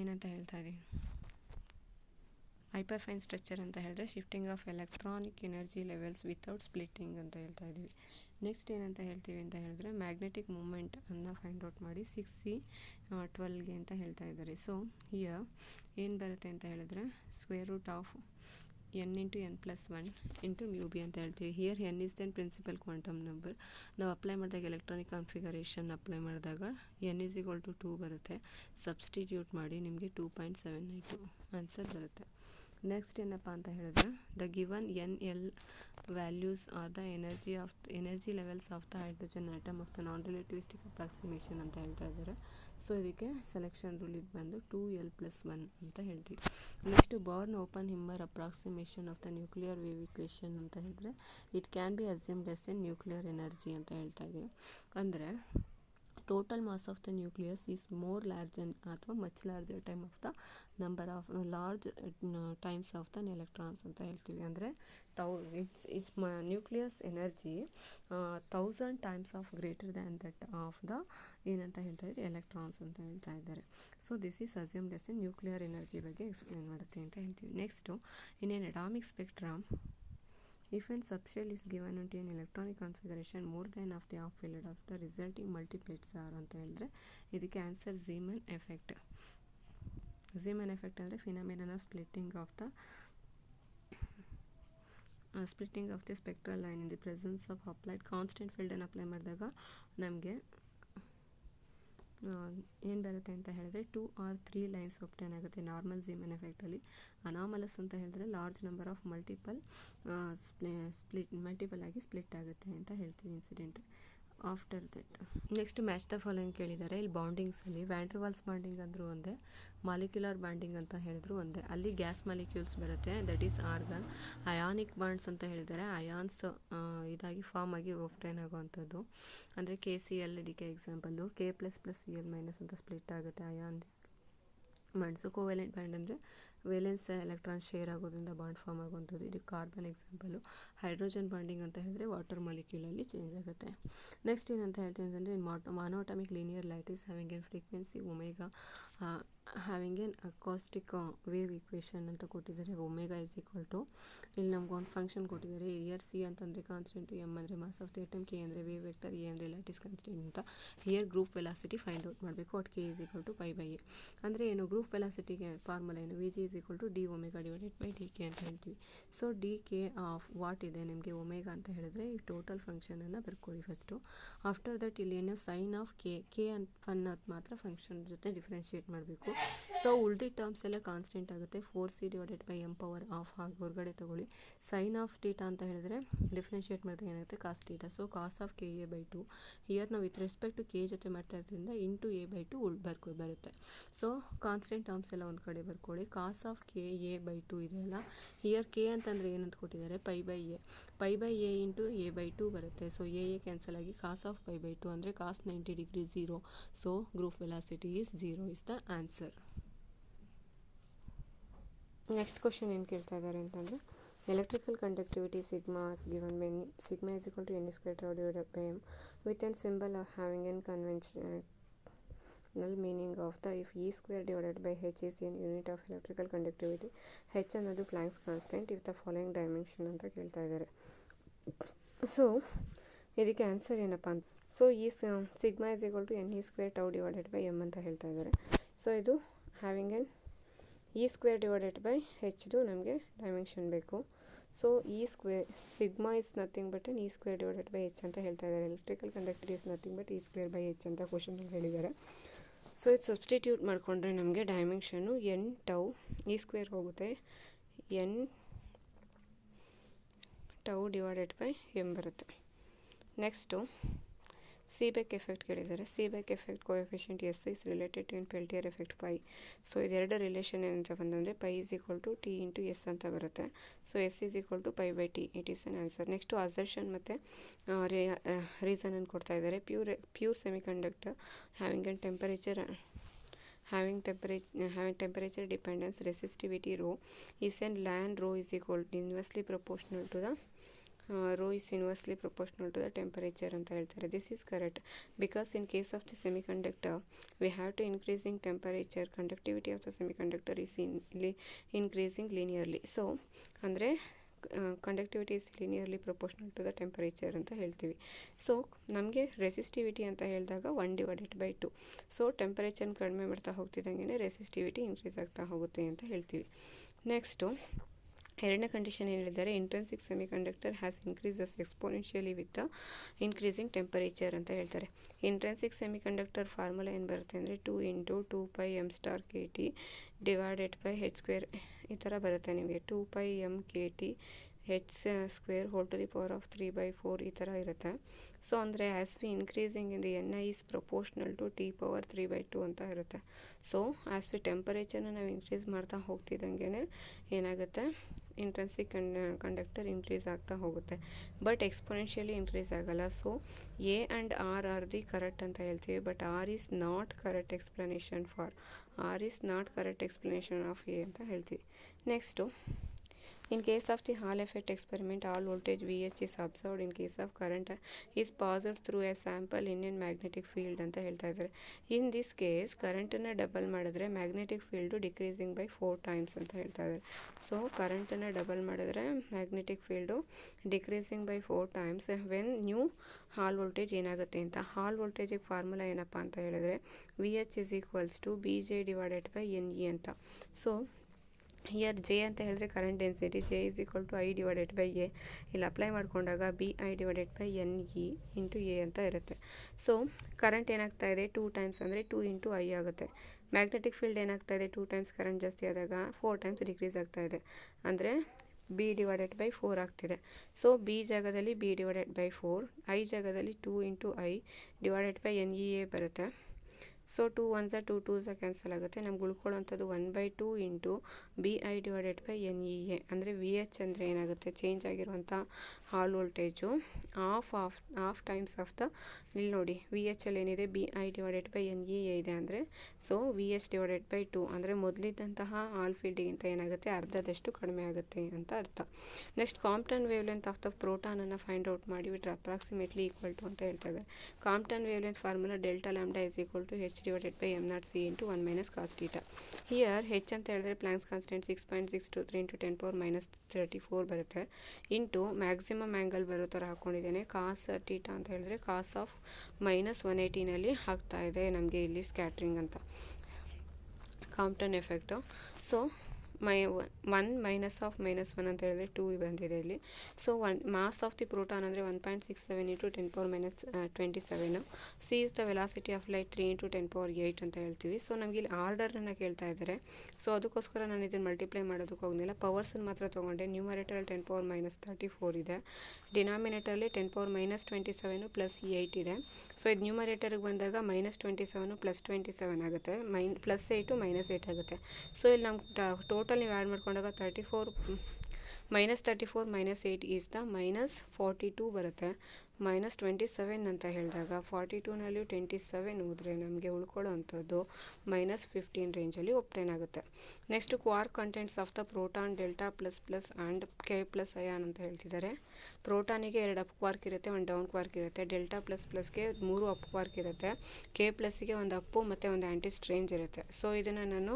ಏನಂತ ಹೇಳ್ತಾ ಇದ್ದೀವಿ. ಹೈಪರ್ಫೈನ್ ಸ್ಟ್ರಕ್ಚರ್ ಅಂತ ಹೇಳಿದ್ರೆ shifting of electronic energy levels without splitting ಅಂತ ಹೇಳ್ತಾ ಇದ್ದೀವಿ. ನೆಕ್ಸ್ಟ್ ಏನಂತ ಹೇಳ್ತೀವಿ ಅಂತ ಹೇಳಿದ್ರೆ ಮ್ಯಾಗ್ನೆಟಿಕ್ ಮೂಮೆಂಟ್ ಅನ್ನು ಫೈಂಡ್ ಔಟ್ ಮಾಡಿ 6C12ಗೆ ಅಂತ ಹೇಳ್ತಾ ಇದ್ದಾರೆ. ಸೊ ಹಿಯರ್ ಏನು ಬರುತ್ತೆ ಅಂತ ಹೇಳಿದ್ರೆ square root of n into n plus 1 into mu b ಅಂತ ಹೇಳ್ತೀವಿ. Here n is then principal quantum number. ನಾವು ಅಪ್ಲೈ ಮಾಡಿದಾಗ ಎಲೆಕ್ಟ್ರಾನಿಕ್ ಕಾನ್ಫಿಗರೇಷನ್ ಅಪ್ಲೈ ಮಾಡಿದಾಗ n is equal to 2 ಬರುತ್ತೆ. ಸಬ್ಸ್ಟಿಟ್ಯೂಟ್ ಮಾಡಿ ನಿಮಗೆ 2.792 ಆನ್ಸರ್ ಬರುತ್ತೆ. ನೆಕ್ಸ್ಟ್ ಏನಪ್ಪ ಅಂತ ಹೇಳಿದ್ರೆ the given n l values are the energy levels of the hydrogen atom of the non relativistic approximation ಅಂತ ಹೇಳ್ತಾ ಇದ್ದಾರೆ. ಸೊ ಇದಕ್ಕೆ ಸೆಲೆಕ್ಷನ್ ರೂಲ್ ಇದು ಬಂದು 2l+1 ಅಂತ ಹೇಳ್ತೀವಿ. Next Born Oppenheimer approximation of the nuclear wave equation ಅಂತ ಹೇಳಿದ್ರೆ it can be assumed as an nuclear energy ಅಂತ ಹೇಳ್ತಾ ಇದ್ದೀವಿ. ಅಂದರೆ total mass of the nucleus is more large ಅಥವಾ much larger time of the number of large times of the electrons ಅಂತ ಹೇಳ್ತೀವಿ. ಅಂದರೆ it's nucleus energy 1000 times of greater than that of the ಏನಂತ ಹೇಳ್ತಾ ಇದ್ದಾರೆ ಎಲೆಕ್ಟ್ರಾನ್ಸ್ ಅಂತ ಹೇಳ್ತಾ ಇದ್ದಾರೆ. So this is assumed as a nuclear energy ಬಗ್ಗೆ ಎಕ್ಸ್ಪ್ಲೇನ್ ಮಾಡುತ್ತೆ ಅಂತ ಹೇಳ್ತೀವಿ. Next in an atomic spectrum if an subshell is given into an electronic configuration more than of the half filled of the resulting multiplets are ಅಂತ ಹೇಳಿದ್ರೆ ಇದಕ್ಕೆ answer Zeeman effect. Zeeman effect ಅಂದರೆ phenomenon of splitting of the spectral line in the presence of applied constant ಫೀಲ್ಡನ್ನು ಅಪ್ಲೈ ಮಾಡಿದಾಗ ನಮಗೆ ಏನು ಬರುತ್ತೆ ಅಂತ ಹೇಳಿದ್ರೆ 2 or 3 ಲೈನ್ಸ್ ಒಪ್ಟೈನ್ ಆಗುತ್ತೆ ನಾರ್ಮಲ್ ಝೀಮನ್ ಎಫೆಕ್ಟಲ್ಲಿ. ಅನಾಮಲಸ್ ಅಂತ ಹೇಳಿದ್ರೆ ಲಾರ್ಜ್ ನಂಬರ್ ಆಫ್ ಮಲ್ಟಿಪಲ್ ಆಗಿ ಸ್ಪ್ಲಿಟ್ ಆಗುತ್ತೆ ಅಂತ ಹೇಳ್ತೀವಿ incident. After that next match the following ಕೇಳಿದ್ದಾರೆ. ಇಲ್ಲಿ ಬಾಂಡಿಂಗ್ಸಲ್ಲಿ ವ್ಯಾಂಡ್ರವಾಲ್ಸ್ ಬಾಂಡಿಂಗ್ ಅಂದರೂ ಒಂದೇ, ಮಾಲಿಕ್ಯುಲರ್ ಬಾಂಡಿಂಗ್ ಅಂತ ಹೇಳಿದ್ರು ಒಂದೇ. ಅಲ್ಲಿ ಗ್ಯಾಸ್ ಮಾಲಿಕ್ಯೂಲ್ಸ್ ಬರುತ್ತೆ, that is organ. Ionic bonds ಅಂತ ಹೇಳಿದರೆ ಅಯಾನ್ಸ್ ಇದಾಗಿ ಫಾರ್ಮ್ ಆಗಿ ಒಪ್ಟೈನ್ ಆಗುವಂಥದ್ದು. ಅಂದರೆ KCl ಇದಕ್ಕೆ ಎಕ್ಸಾಂಪಲ್ಲು. K++Cl- ಅಂತ ಸ್ಪ್ಲಿಟ್ ಆಗುತ್ತೆ ಅಯಾನ್ ಬಾಂಡ್ಸು. ಕೋವೆಲೆಂಟ್ ಬಾಂಡ್ ಅಂದರೆ ವೇಲೆನ್ಸ್ ಎಲೆಕ್ಟ್ರಾನ್ ಶೇರ್ ಆಗೋದ್ರಿಂದ ಬಾಂಡ್ ಫಾರ್ಮ್ ಆಗುವಂಥದ್ದು. ಇದಕ್ಕೆ ಕಾರ್ಬನ್ ಎಕ್ಸಾಂಪಲು. ಹೈಡ್ರೋಜನ್ ಬಾಂಡಿಂಗ್ ಅಂತ ಹೇಳಿದ್ರೆ ವಾಟರ್ ಮಾಲಿಕ್ಯೂಲಲ್ಲಿ ಚೇಂಜ್ ಆಗುತ್ತೆ. ನೆಕ್ಸ್ಟ್ ಏನಂತ ಹೇಳ್ತೀನಿ ಅಂತಂದರೆ monatomic linear lattice having an frequency omega having an acoustic wave equation ಅಂತ ಕೊಟ್ಟಿದ್ದಾರೆ. ಒಮೆಗಾ ಇಸ್ ಈಕ್ವಲ್ ಟು ಇಲ್ಲಿ ನಮ್ಗೆ ಒಂದು ಫಂಕ್ಷನ್ ಕೊಟ್ಟಿದ್ದಾರೆ. ಹಿಯರ್ C ಅಂತಂದರೆ ಕಾನ್ಸ್ಟೆಂಟು, M ಅಂದರೆ mass of the atom, K ಅಂದರೆ ವೇವ್ ವೆಕ್ಟರ್, A ಅಂದರೆ ಲ್ಯಾಟಿಸ್ ಕಾನ್ಸ್ಟೆಂಟ್ ಅಂತ. Here group velocity find out ಮಾಡಬೇಕು. At K is equal to π/a. ಅಂದರೆ ಏನು ಗ್ರೂಪ್ ವೆಲಾಸಿಟಿಗೆ ಫಾರ್ಮುಲಾ ಏನು Vg is equal to d omega divided by dk ಅಂತ ಹೇಳ್ತೀವಿ. ಸೊ dk ಆಫ್ ವಾಟ್ ಇದೆ ನಿಮಗೆ ಒಮೆಗಾ ಅಂತ ಹೇಳಿದ್ರೆ ಈ ಟೋಟಲ್ ಫಂಕ್ಷನನ್ನು ಬರ್ಕೊಳ್ಳಿ ಫಸ್ಟು. ಆಫ್ಟರ್ ದಟ್ ಇಲ್ಲಿ ಏನು ಸೈನ್ ಆಫ್ ಕೆ ಅನ್ನೋದು ಮಾತ್ರ ಫಂಕ್ಷನ್ ಜೊತೆ ಡಿಫ್ರೆನ್ಷಿಯೇಟ್ ಮಾಡಬೇಕು. ಸೊ ಉಳಿದ ಟರ್ಮ್ಸ್ ಎಲ್ಲ ಕಾನ್ಸ್ಟೆಂಟ್ ಆಗುತ್ತೆ. 4c divided by m power of ಹಾಗೆ ಹೊರಗಡೆ ತಗೊಳ್ಳಿ. ಸೈನ್ ಆಫ್ ಥೀಟಾ ಅಂತ ಹೇಳಿದ್ರೆ ಡಿಫ್ರೆನ್ಷಿಯೇಟ್ ಮಾಡಿದಾಗ ಏನಾಗುತ್ತೆ cos theta. So cos of KA/2 here ನಾವು ವಿತ್ ರೆಸ್ಪೆಕ್ಟ್ ಟು ಕೆ ಜೊತೆ ಮಾಡ್ತಾ ಇರೋದ್ರಿಂದ ಇಂಟು A/2 ಬರುತ್ತೆ. ಸೊ ಕಾನ್ಸ್ಟೆಂಟ್ ಟರ್ಮ್ಸ್ ಎಲ್ಲ ಒಂದು ಕಡೆ ಬರ್ಕೊಳ್ಳಿ. ಕಾಸ್ ಆಫ್ KA/2 ಇದೆಯಲ್ಲ, ಹಿಯರ್ ಕೆ ಅಂತಂದರೆ ಏನಂತ ಕೊಟ್ಟಿದ್ದಾರೆ π/a ಇಂಟು A/2 ಬರುತ್ತೆ. ಸೊ A ಕ್ಯಾನ್ಸಲ್ ಆಗಿ ಕಾಸ್ ಆಫ್ π/2 ಅಂದರೆ cos 90 degree 0. So group velocity is 0 is the answer. Next question ಏನು ಕೇಳ್ತಾ ಇದ್ದಾರೆ ಅಂತಂದರೆ electrical conductivity sigma given by sigma is equal to n square tau divided by m with an symbol of having an conventional meaning of the if E square divided by H is an unit of electrical conductivity. H ಅನ್ನೋದು Planck's constant if the following dimension ಅಂತ ಕೇಳ್ತಾ ಇದ್ದಾರೆ. ಸೊ ಇದಕ್ಕೆ ಆನ್ಸರ್ ಏನಪ್ಪ ಅಂತ ಸೊ ಈ sigma is equal to n E square tau divided by m ಅಂತ ಹೇಳ್ತಾ ಇದ್ದಾರೆ. ಸೊ ಇದು having an e square divided by ಹೆಚ್ದು ನಮಗೆ ಡೈಮೆನ್ಷನ್ ಬೇಕು. So e square sigma is nothing but e square divided by h ಅಂತ ಹೇಳ್ತಾ ಇದ್ದಾರೆ. Electrical conductor is nothing but e square by h ಅಂತ ಕ್ವಶನಲ್ಲಿ ಹೇಳಿದ್ದಾರೆ. ಸೊ ಇದು ಸಬ್ಸ್ಟಿಟ್ಯೂಟ್ ಮಾಡಿಕೊಂಡ್ರೆ ನಮಗೆ ಡೈಮೆನ್ಷನ್ನು ಎನ್ ಟೌ ಇ ಸ್ಕ್ವೇರ್ ಹೋಗುತ್ತೆ, n tau divided by M ಬರುತ್ತೆ. ನೆಕ್ಸ್ಟು ಸೀಬೆಕ್ ಎಫೆಕ್ಟ್ ಕೇಳಿದ್ದಾರೆ. Seebeck effect coefficient S is related to in Peltier effect pi. So ಇದೆರಡು ರಿಲೇಷನ್ ಏನಂತ ಬಂದಂದರೆ pi is equal to T into S ಅಂತ ಬರುತ್ತೆ. So S is equal to pi by T, it is an answer. Next assertion ಮತ್ತು ರೀಸನನ್ನು ಕೊಡ್ತಾ ಇದ್ದಾರೆ. Pure semiconductor having temperature dependence resistivity rho is an ln rho is equal to inversely proportional to the temperature ಅಂತ ಹೇಳ್ತಾರೆ. This is correct because in case of the semiconductor we have to increasing temperature, conductivity of the semiconductor is increasing linearly. So ಅಂದರೆ conductivity is linearly proportional to the temperature ಅಂತ ಹೇಳ್ತೀವಿ. ಸೊ ನಮಗೆ ರೆಸಿಸ್ಟಿವಿಟಿ ಅಂತ ಹೇಳಿದಾಗ 1/2. ಸೊ ಟೆಂಪರೇಚರ್ ಕಡಿಮೆ ಮಾಡ್ತಾ ಹೋಗ್ತಿದ್ದಂಗೆ ರೆಸಿಸ್ಟಿವಿಟಿ ಇನ್ಕ್ರೀಸ್ ಆಗ್ತಾ ಹೋಗುತ್ತೆ ಅಂತ ಹೇಳ್ತೀವಿ. ನೆಕ್ಸ್ಟು ಎರಡನೇ ಕಂಡೀಷನ್ ಏನು ಹೇಳಿದ್ದಾರೆ, intrinsic semiconductor has increases exponentially with the increasing temperature ಅಂತ ಹೇಳ್ತಾರೆ. ಇಂಟ್ರೆನ್ಸಿಕ್ ಸೆಮಿಕಂಡಕ್ಟರ್ ಫಾರ್ಮುಲಾ ಏನು ಬರುತ್ತೆ ಅಂದರೆ 2 × 2π m * kT divided by h square ಈ ಥರ ಬರುತ್ತೆ ನಿಮಗೆ. 2π m kT h square whole to the power of 3/4 ಈ ಥರ ಇರುತ್ತೆ. ಸೊ ಅಂದರೆ as we increasing in the N I is proportional to T power 3/2 ಅಂತ ಇರುತ್ತೆ. ಸೊ ಆ್ಯಸ್ ವಿ ಟೆಂಪರೇಚರ್ನ ನಾವು ಇನ್ಕ್ರೀಸ್ ಮಾಡ್ತಾ ಹೋಗ್ತಿದ್ದಂಗೆ ಏನಾಗುತ್ತೆ, ಇಂಟ್ರೆನ್ಸಿಕ್ ಕಂಡಕ್ಟರ್ ಇನ್ಕ್ರೀಸ್ ಆಗ್ತಾ ಹೋಗುತ್ತೆ, ಬಟ್ ಎಕ್ಸ್ಪೊನೆನ್ಷಿಯಲಿ ಇನ್ಕ್ರೀಸ್ ಆಗಲ್ಲ. So A and R are the correct ಅಂತ ಹೇಳ್ತೀವಿ, but R is not correct explanation of A ಅಂತ ಹೇಳ್ತೀವಿ. Next in case of the Hall effect experiment, all voltage VH is observed in case of current is passed through a sample in a magnetic field ಅಂತ ಹೇಳ್ತಾ ಇದ್ದಾರೆ. ಇನ್ ದಿಸ್ ಕೇಸ್ ಕರೆಂಟನ್ನು ಡಬಲ್ ಮಾಡಿದ್ರೆ magnetic field decreasing by 4 times ಅಂತ ಹೇಳ್ತಾ ಇದ್ದಾರೆ. ಸೊ ಕರೆಂಟನ್ನು ಡಬಲ್ ಮಾಡಿದ್ರೆ magnetic field decreasing by 4 times when new hall voltage ಏನಾಗುತ್ತೆ ಅಂತ. ಹಾಲ್ ವೋಲ್ಟೇಜಿಗೆ ಫಾರ್ಮುಲಾ ಏನಪ್ಪ ಅಂತ ಹೇಳಿದ್ರೆ VH is equals to BJ divided by NE ಅಂತ. ಸೊ ಹಿಯರ್ ಜೆ ಅಂತ ಹೇಳಿದ್ರೆ current density, J is equal to I divided by A. ಇಲ್ಲಿ ಅಪ್ಲೈ ಮಾಡ್ಕೊಂಡಾಗ BI divided by NE into A ಅಂತ ಇರುತ್ತೆ. ಸೊ ಕರೆಂಟ್ ಏನಾಗ್ತಾ ಇದೆ 2 times ಅಂದರೆ 2 × I ಆಗುತ್ತೆ. ಮ್ಯಾಗ್ನೆಟಿಕ್ ಫೀಲ್ಡ್ ಏನಾಗ್ತಾ ಇದೆ 2 times ಕರೆಂಟ್ ಜಾಸ್ತಿ ಆದಾಗ 4 times ಡಿಕ್ರೀಸ್ ಆಗ್ತಾ ಇದೆ, ಅಂದರೆ B ಡಿವೈಡೆಡ್ ಬೈ 4 ಆಗ್ತಿದೆ. ಸೊ B ಜಾಗದಲ್ಲಿ B ಡಿವೈಡೆಡ್ ಬೈ 4, I ಜಾಗದಲ್ಲಿ 2 × I ಡಿವೈಡೆಡ್ ಬೈ NEA ಬರುತ್ತೆ. ಸೊ 2 1s 2 2s ಕ್ಯಾನ್ಸಲ್ ಆಗುತ್ತೆ. ನಮ್ಗೆ ಉಳ್ಕೊಳ್ಳೋಂಥದ್ದು 1/2 into BI divided by NEA. ಅಂದರೆ VH ಅಂದರೆ ಏನಾಗುತ್ತೆ, ಚೇಂಜ್ ಆಗಿರುವಂಥ Hall voltage half times of the, ಇಲ್ಲಿ ನೋಡಿ VH ಅಲ್ಲಿ ಏನಿದೆ BI ಡಿವೈಡೆಡ್ ಬೈ NEA ಇದೆ ಅಂದರೆ ಸೊ VH ಡಿವೈಡೆಡ್ ಬೈ 2 ಅಂದರೆ ಮೊದಲಿದ್ದಂತಹ ಹಾಲ್ ಫೀಲ್ಡಿಗಿಂತ ಏನಾಗುತ್ತೆ ಅರ್ಧದಷ್ಟು ಕಡಿಮೆ ಆಗುತ್ತೆ ಅಂತ ಅರ್ಥ. Next Compton wavelength of the ಪ್ರೋಟಾನನ್ನು ಫೈಂಡ್ ಔಟ್ ಮಾಡಿಬಿಟ್ರೆ ಅಪ್ರಾಕ್ಸಿಮೇಟ್ಲಿ ಈಕ್ವಲ್ ಟು ಅಂತ ಹೇಳ್ತಾ ಇದ್ದಾರೆ. Compton wavelength formula delta lambda is equal to H divided by m0 c into 1 minus cos theta. Here H ಅಂತ ಹೇಳಿದ್ರೆ ಪ್ಲಾಂಕ್ಸ್ ಕಾನ್ಸ್ಟೆಂಟ್ 6.623 × 10⁻³ 34 ಬರುತ್ತೆ, ಇಂಟು ಮ್ಯಾಕ್ಸಿಮಮ್ ಆ್ಯಂಗಲ್ ಬರೋ ಥರ ಹಾಕ್ಕೊಂಡಿದ್ದೇನೆ. ಕಾಸ್ ಥೀಟಾ ಅಂತ ಹೇಳಿದ್ರೆ ಕಾಸ್ ಆಫ್ -180ನಲ್ಲಿ ಹಾಕ್ತಾ ಇದೆ ನಮಗೆ ಇಲ್ಲಿ ಸ್ಕ್ಯಾಟ್ರಿಂಗ್ ಅಂತ Compton effect. So 1 minus of -1 ಅಂತ ಹೇಳಿದ್ರೆ 2 ಬಂದಿದೆ ಇಲ್ಲಿ. So mass of the proton ಅಂದರೆ 1.67 × 10⁻27. C is the velocity of light 3 × 10⁸ ಅಂತ ಹೇಳ್ತೀವಿ. ಸೊ ನಮಗೆ ಇಲ್ಲಿ ಆರ್ಡರನ್ನು ಕೇಳ್ತಾ ಇದ್ದಾರೆ. ಸೊ ಅದಕ್ಕೋಸ್ಕರ ನಾನು ಇದನ್ನು ಮಲ್ಟಿಪ್ಲೈ ಮಾಡೋದಕ್ಕೆ ಹೋಗೋದಿಲ್ಲ, ಪವರ್ಸನ್ನು ಮಾತ್ರ ತೊಗೊಂಡೆ. ನ್ಯೂಮರೇಟರಲ್ಲಿ 10⁻34 ಇದೆ, ಡಿನಾಮಿನೇಟರಲ್ಲಿ 10⁻27 ಪ್ಲಸ್ 8 ಇದೆ. ಸೊ ಇದು ನ್ಯೂಮರೇಟರ್ಗೆ ಬಂದಾಗ -27 + 27 ಆಗುತ್ತೆ, +8 -8 ಆಗುತ್ತೆ. ಸೊ ಇಲ್ಲಿ ನಮ್ಗೆ ಟೋಟಲ್ ನೀವು ಆ್ಯಡ್ ಮಾಡ್ಕೊಂಡಾಗ 34 -8 ಈಸ್ ದ -42 ಬರುತ್ತೆ. -27 ಅಂತ ಹೇಳಿದಾಗ 42ನಲ್ಲಿ 27 ಹೋದರೆ ನಮಗೆ ಉಳ್ಕೊಳ್ಳೋ ಅಂಥದ್ದು -15 ರೇಂಜಲ್ಲಿ ಒಪ್ಟೇನ್ ಆಗುತ್ತೆ. Next Quark contents of the proton delta ++ and K+ ion ಅಂತ ಹೇಳ್ತಿದ್ದಾರೆ. ಪ್ರೋಟಾನಿಗೆ 2 ಅಪ್ ಕ್ವಾರ್ಕ್ ಇರುತ್ತೆ, 1 ಡೌನ್ ಕ್ವಾರ್ಕ್ ಇರುತ್ತೆ. ಡೆಲ್ಟಾ ++ಗೆ 3 ಅಪ್ ಕ್ವಾರ್ಕ್ ಇರುತ್ತೆ. K+ಗೆ 1 ಅಪ್ಪು ಮತ್ತು 1 ಆ್ಯಂಟಿ ಸ್ಟ್ರೇಂಜ್ ಇರುತ್ತೆ. ಸೊ ಇದನ್ನು ನಾನು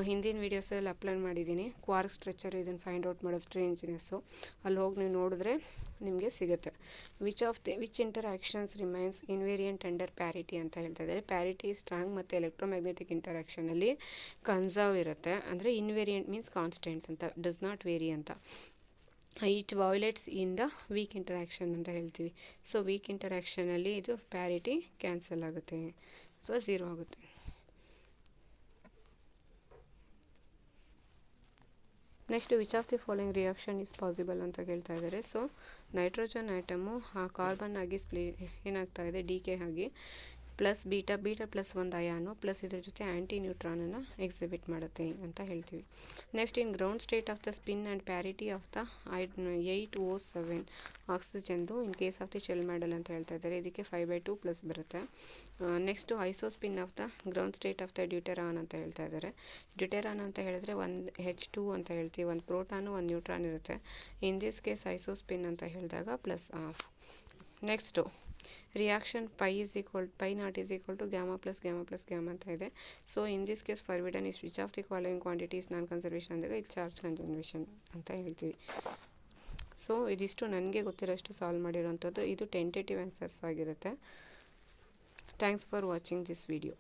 ಹಿಂದಿನ ವೀಡಿಯೋಸಲ್ಲಿ ಅಪ್ಲೋಡ್ ಮಾಡಿದ್ದೀನಿ, ಕ್ವಾರ್ಕ್ ಸ್ಟ್ರಕ್ಚರ್ ಇದನ್ನು ಫೈಂಡ್ ಔಟ್ ಮಾಡೋದು ಸ್ಟ್ರೇಂಜ್ನೆಸ್ಸು. ಅಲ್ಲಿ ಹೋಗಿ ನೀವು ನೋಡಿದ್ರೆ ನಿಮಗೆ ಸಿಗುತ್ತೆ. Which interactions remains invariant under parity ಅಂತ ಹೇಳ್ತಾ ಇದ್ದಾರೆ. ಪ್ಯಾರಿಟಿ ಸ್ಟ್ರಾಂಗ್ ಮತ್ತು ಎಲೆಕ್ಟ್ರೋಮ್ಯಾಗ್ನೆಟಿಕ್ ಇಂಟರಾಕ್ಷನಲ್ಲಿ ಕನ್ಸರ್ವ್ ಇರುತ್ತೆ. ಅಂದರೆ ಇನ್ವೇರಿಯಂಟ್ ಮೀನ್ಸ್ ಕಾನ್ಸ್ಟೆಂಟ್ ಅಂತ, ಡಸ್ ನಾಟ್ ವೇರಿ ಅಂತ. It violates in the weak interaction ಅಂತ ಹೇಳ್ತೀವಿ. ಸೊ ವೀಕ್ ಇಂಟರಾಕ್ಷನಲ್ಲಿ ಇದು ಪ್ಯಾರಿಟಿ ಕ್ಯಾನ್ಸಲ್ ಆಗುತ್ತೆ, ಅಥವಾ 0 ಆಗುತ್ತೆ. Next which of the following reaction is possible ಅಂತ ಕೇಳ್ತಾ ಇದ್ದಾರೆ. ಸೊ ನೈಟ್ರೋಜನ್ ಆಟಮು ಕಾರ್ಬನ್ ಆಗಿ ಏನಾಗ್ತಾ ಇದೆ, ಡಿಕೆ ಆಗಿ ಪ್ಲಸ್ ಬೀಟಾ ಪ್ಲಸ್ ಒಂದು ಅಯಾನು ಪ್ಲಸ್ ಇದ್ರ ಜೊತೆ ಆ್ಯಂಟಿ ನ್ಯೂಟ್ರಾನನ್ನು ಎಕ್ಸಿಬಿಟ್ ಮಾಡುತ್ತೆ ಅಂತ ಹೇಳ್ತೀವಿ. Next in ground state of the spin and parity of the 8O7 ಆಕ್ಸಿಜನ್ದು in case of the shell model ಅಂತ ಹೇಳ್ತಾ ಇದ್ದಾರೆ. ಇದಕ್ಕೆ 5/2 ಪ್ಲಸ್ ಬರುತ್ತೆ. Next isospin of the ground state of the deuteron ಅಂತ ಹೇಳ್ತಾ ಇದ್ದಾರೆ. ಡ್ಯೂಟೆರಾನ್ ಅಂತ ಹೇಳಿದ್ರೆ 1H2 ಅಂತ ಹೇಳ್ತೀವಿ, ಒಂದು ಪ್ರೋಟಾನು ಒಂದು ನ್ಯೂಟ್ರಾನ್ ಇರುತ್ತೆ. ಇನ್ ದಿಸ್ ಕೇಸ್ ಐಸೋಸ್ಪಿನ್ ಅಂತ ಹೇಳಿದಾಗ plus half. Next reaction pi naught is equal to gamma plus gamma ಅಂತ ಇದೆ. So in this case forbidden is which of the following quantities non conservation ಅಂದಾಗ ಇದು ಚಾರ್ಜ್ ಕನ್ಸರ್ವೇಷನ್ ಅಂತ ಹೇಳ್ತೀವಿ. ಸೊ ಇದಿಷ್ಟು ನನಗೆ ಗೊತ್ತಿರೋಷ್ಟು ಸಾಲ್ವ್ ಮಾಡಿರೋಂಥದ್ದು. ಇದು ಟೆಂಟೇಟಿವ್ ಆನ್ಸರ್ಸ್ ಆಗಿರುತ್ತೆ. Thanks for watching this video.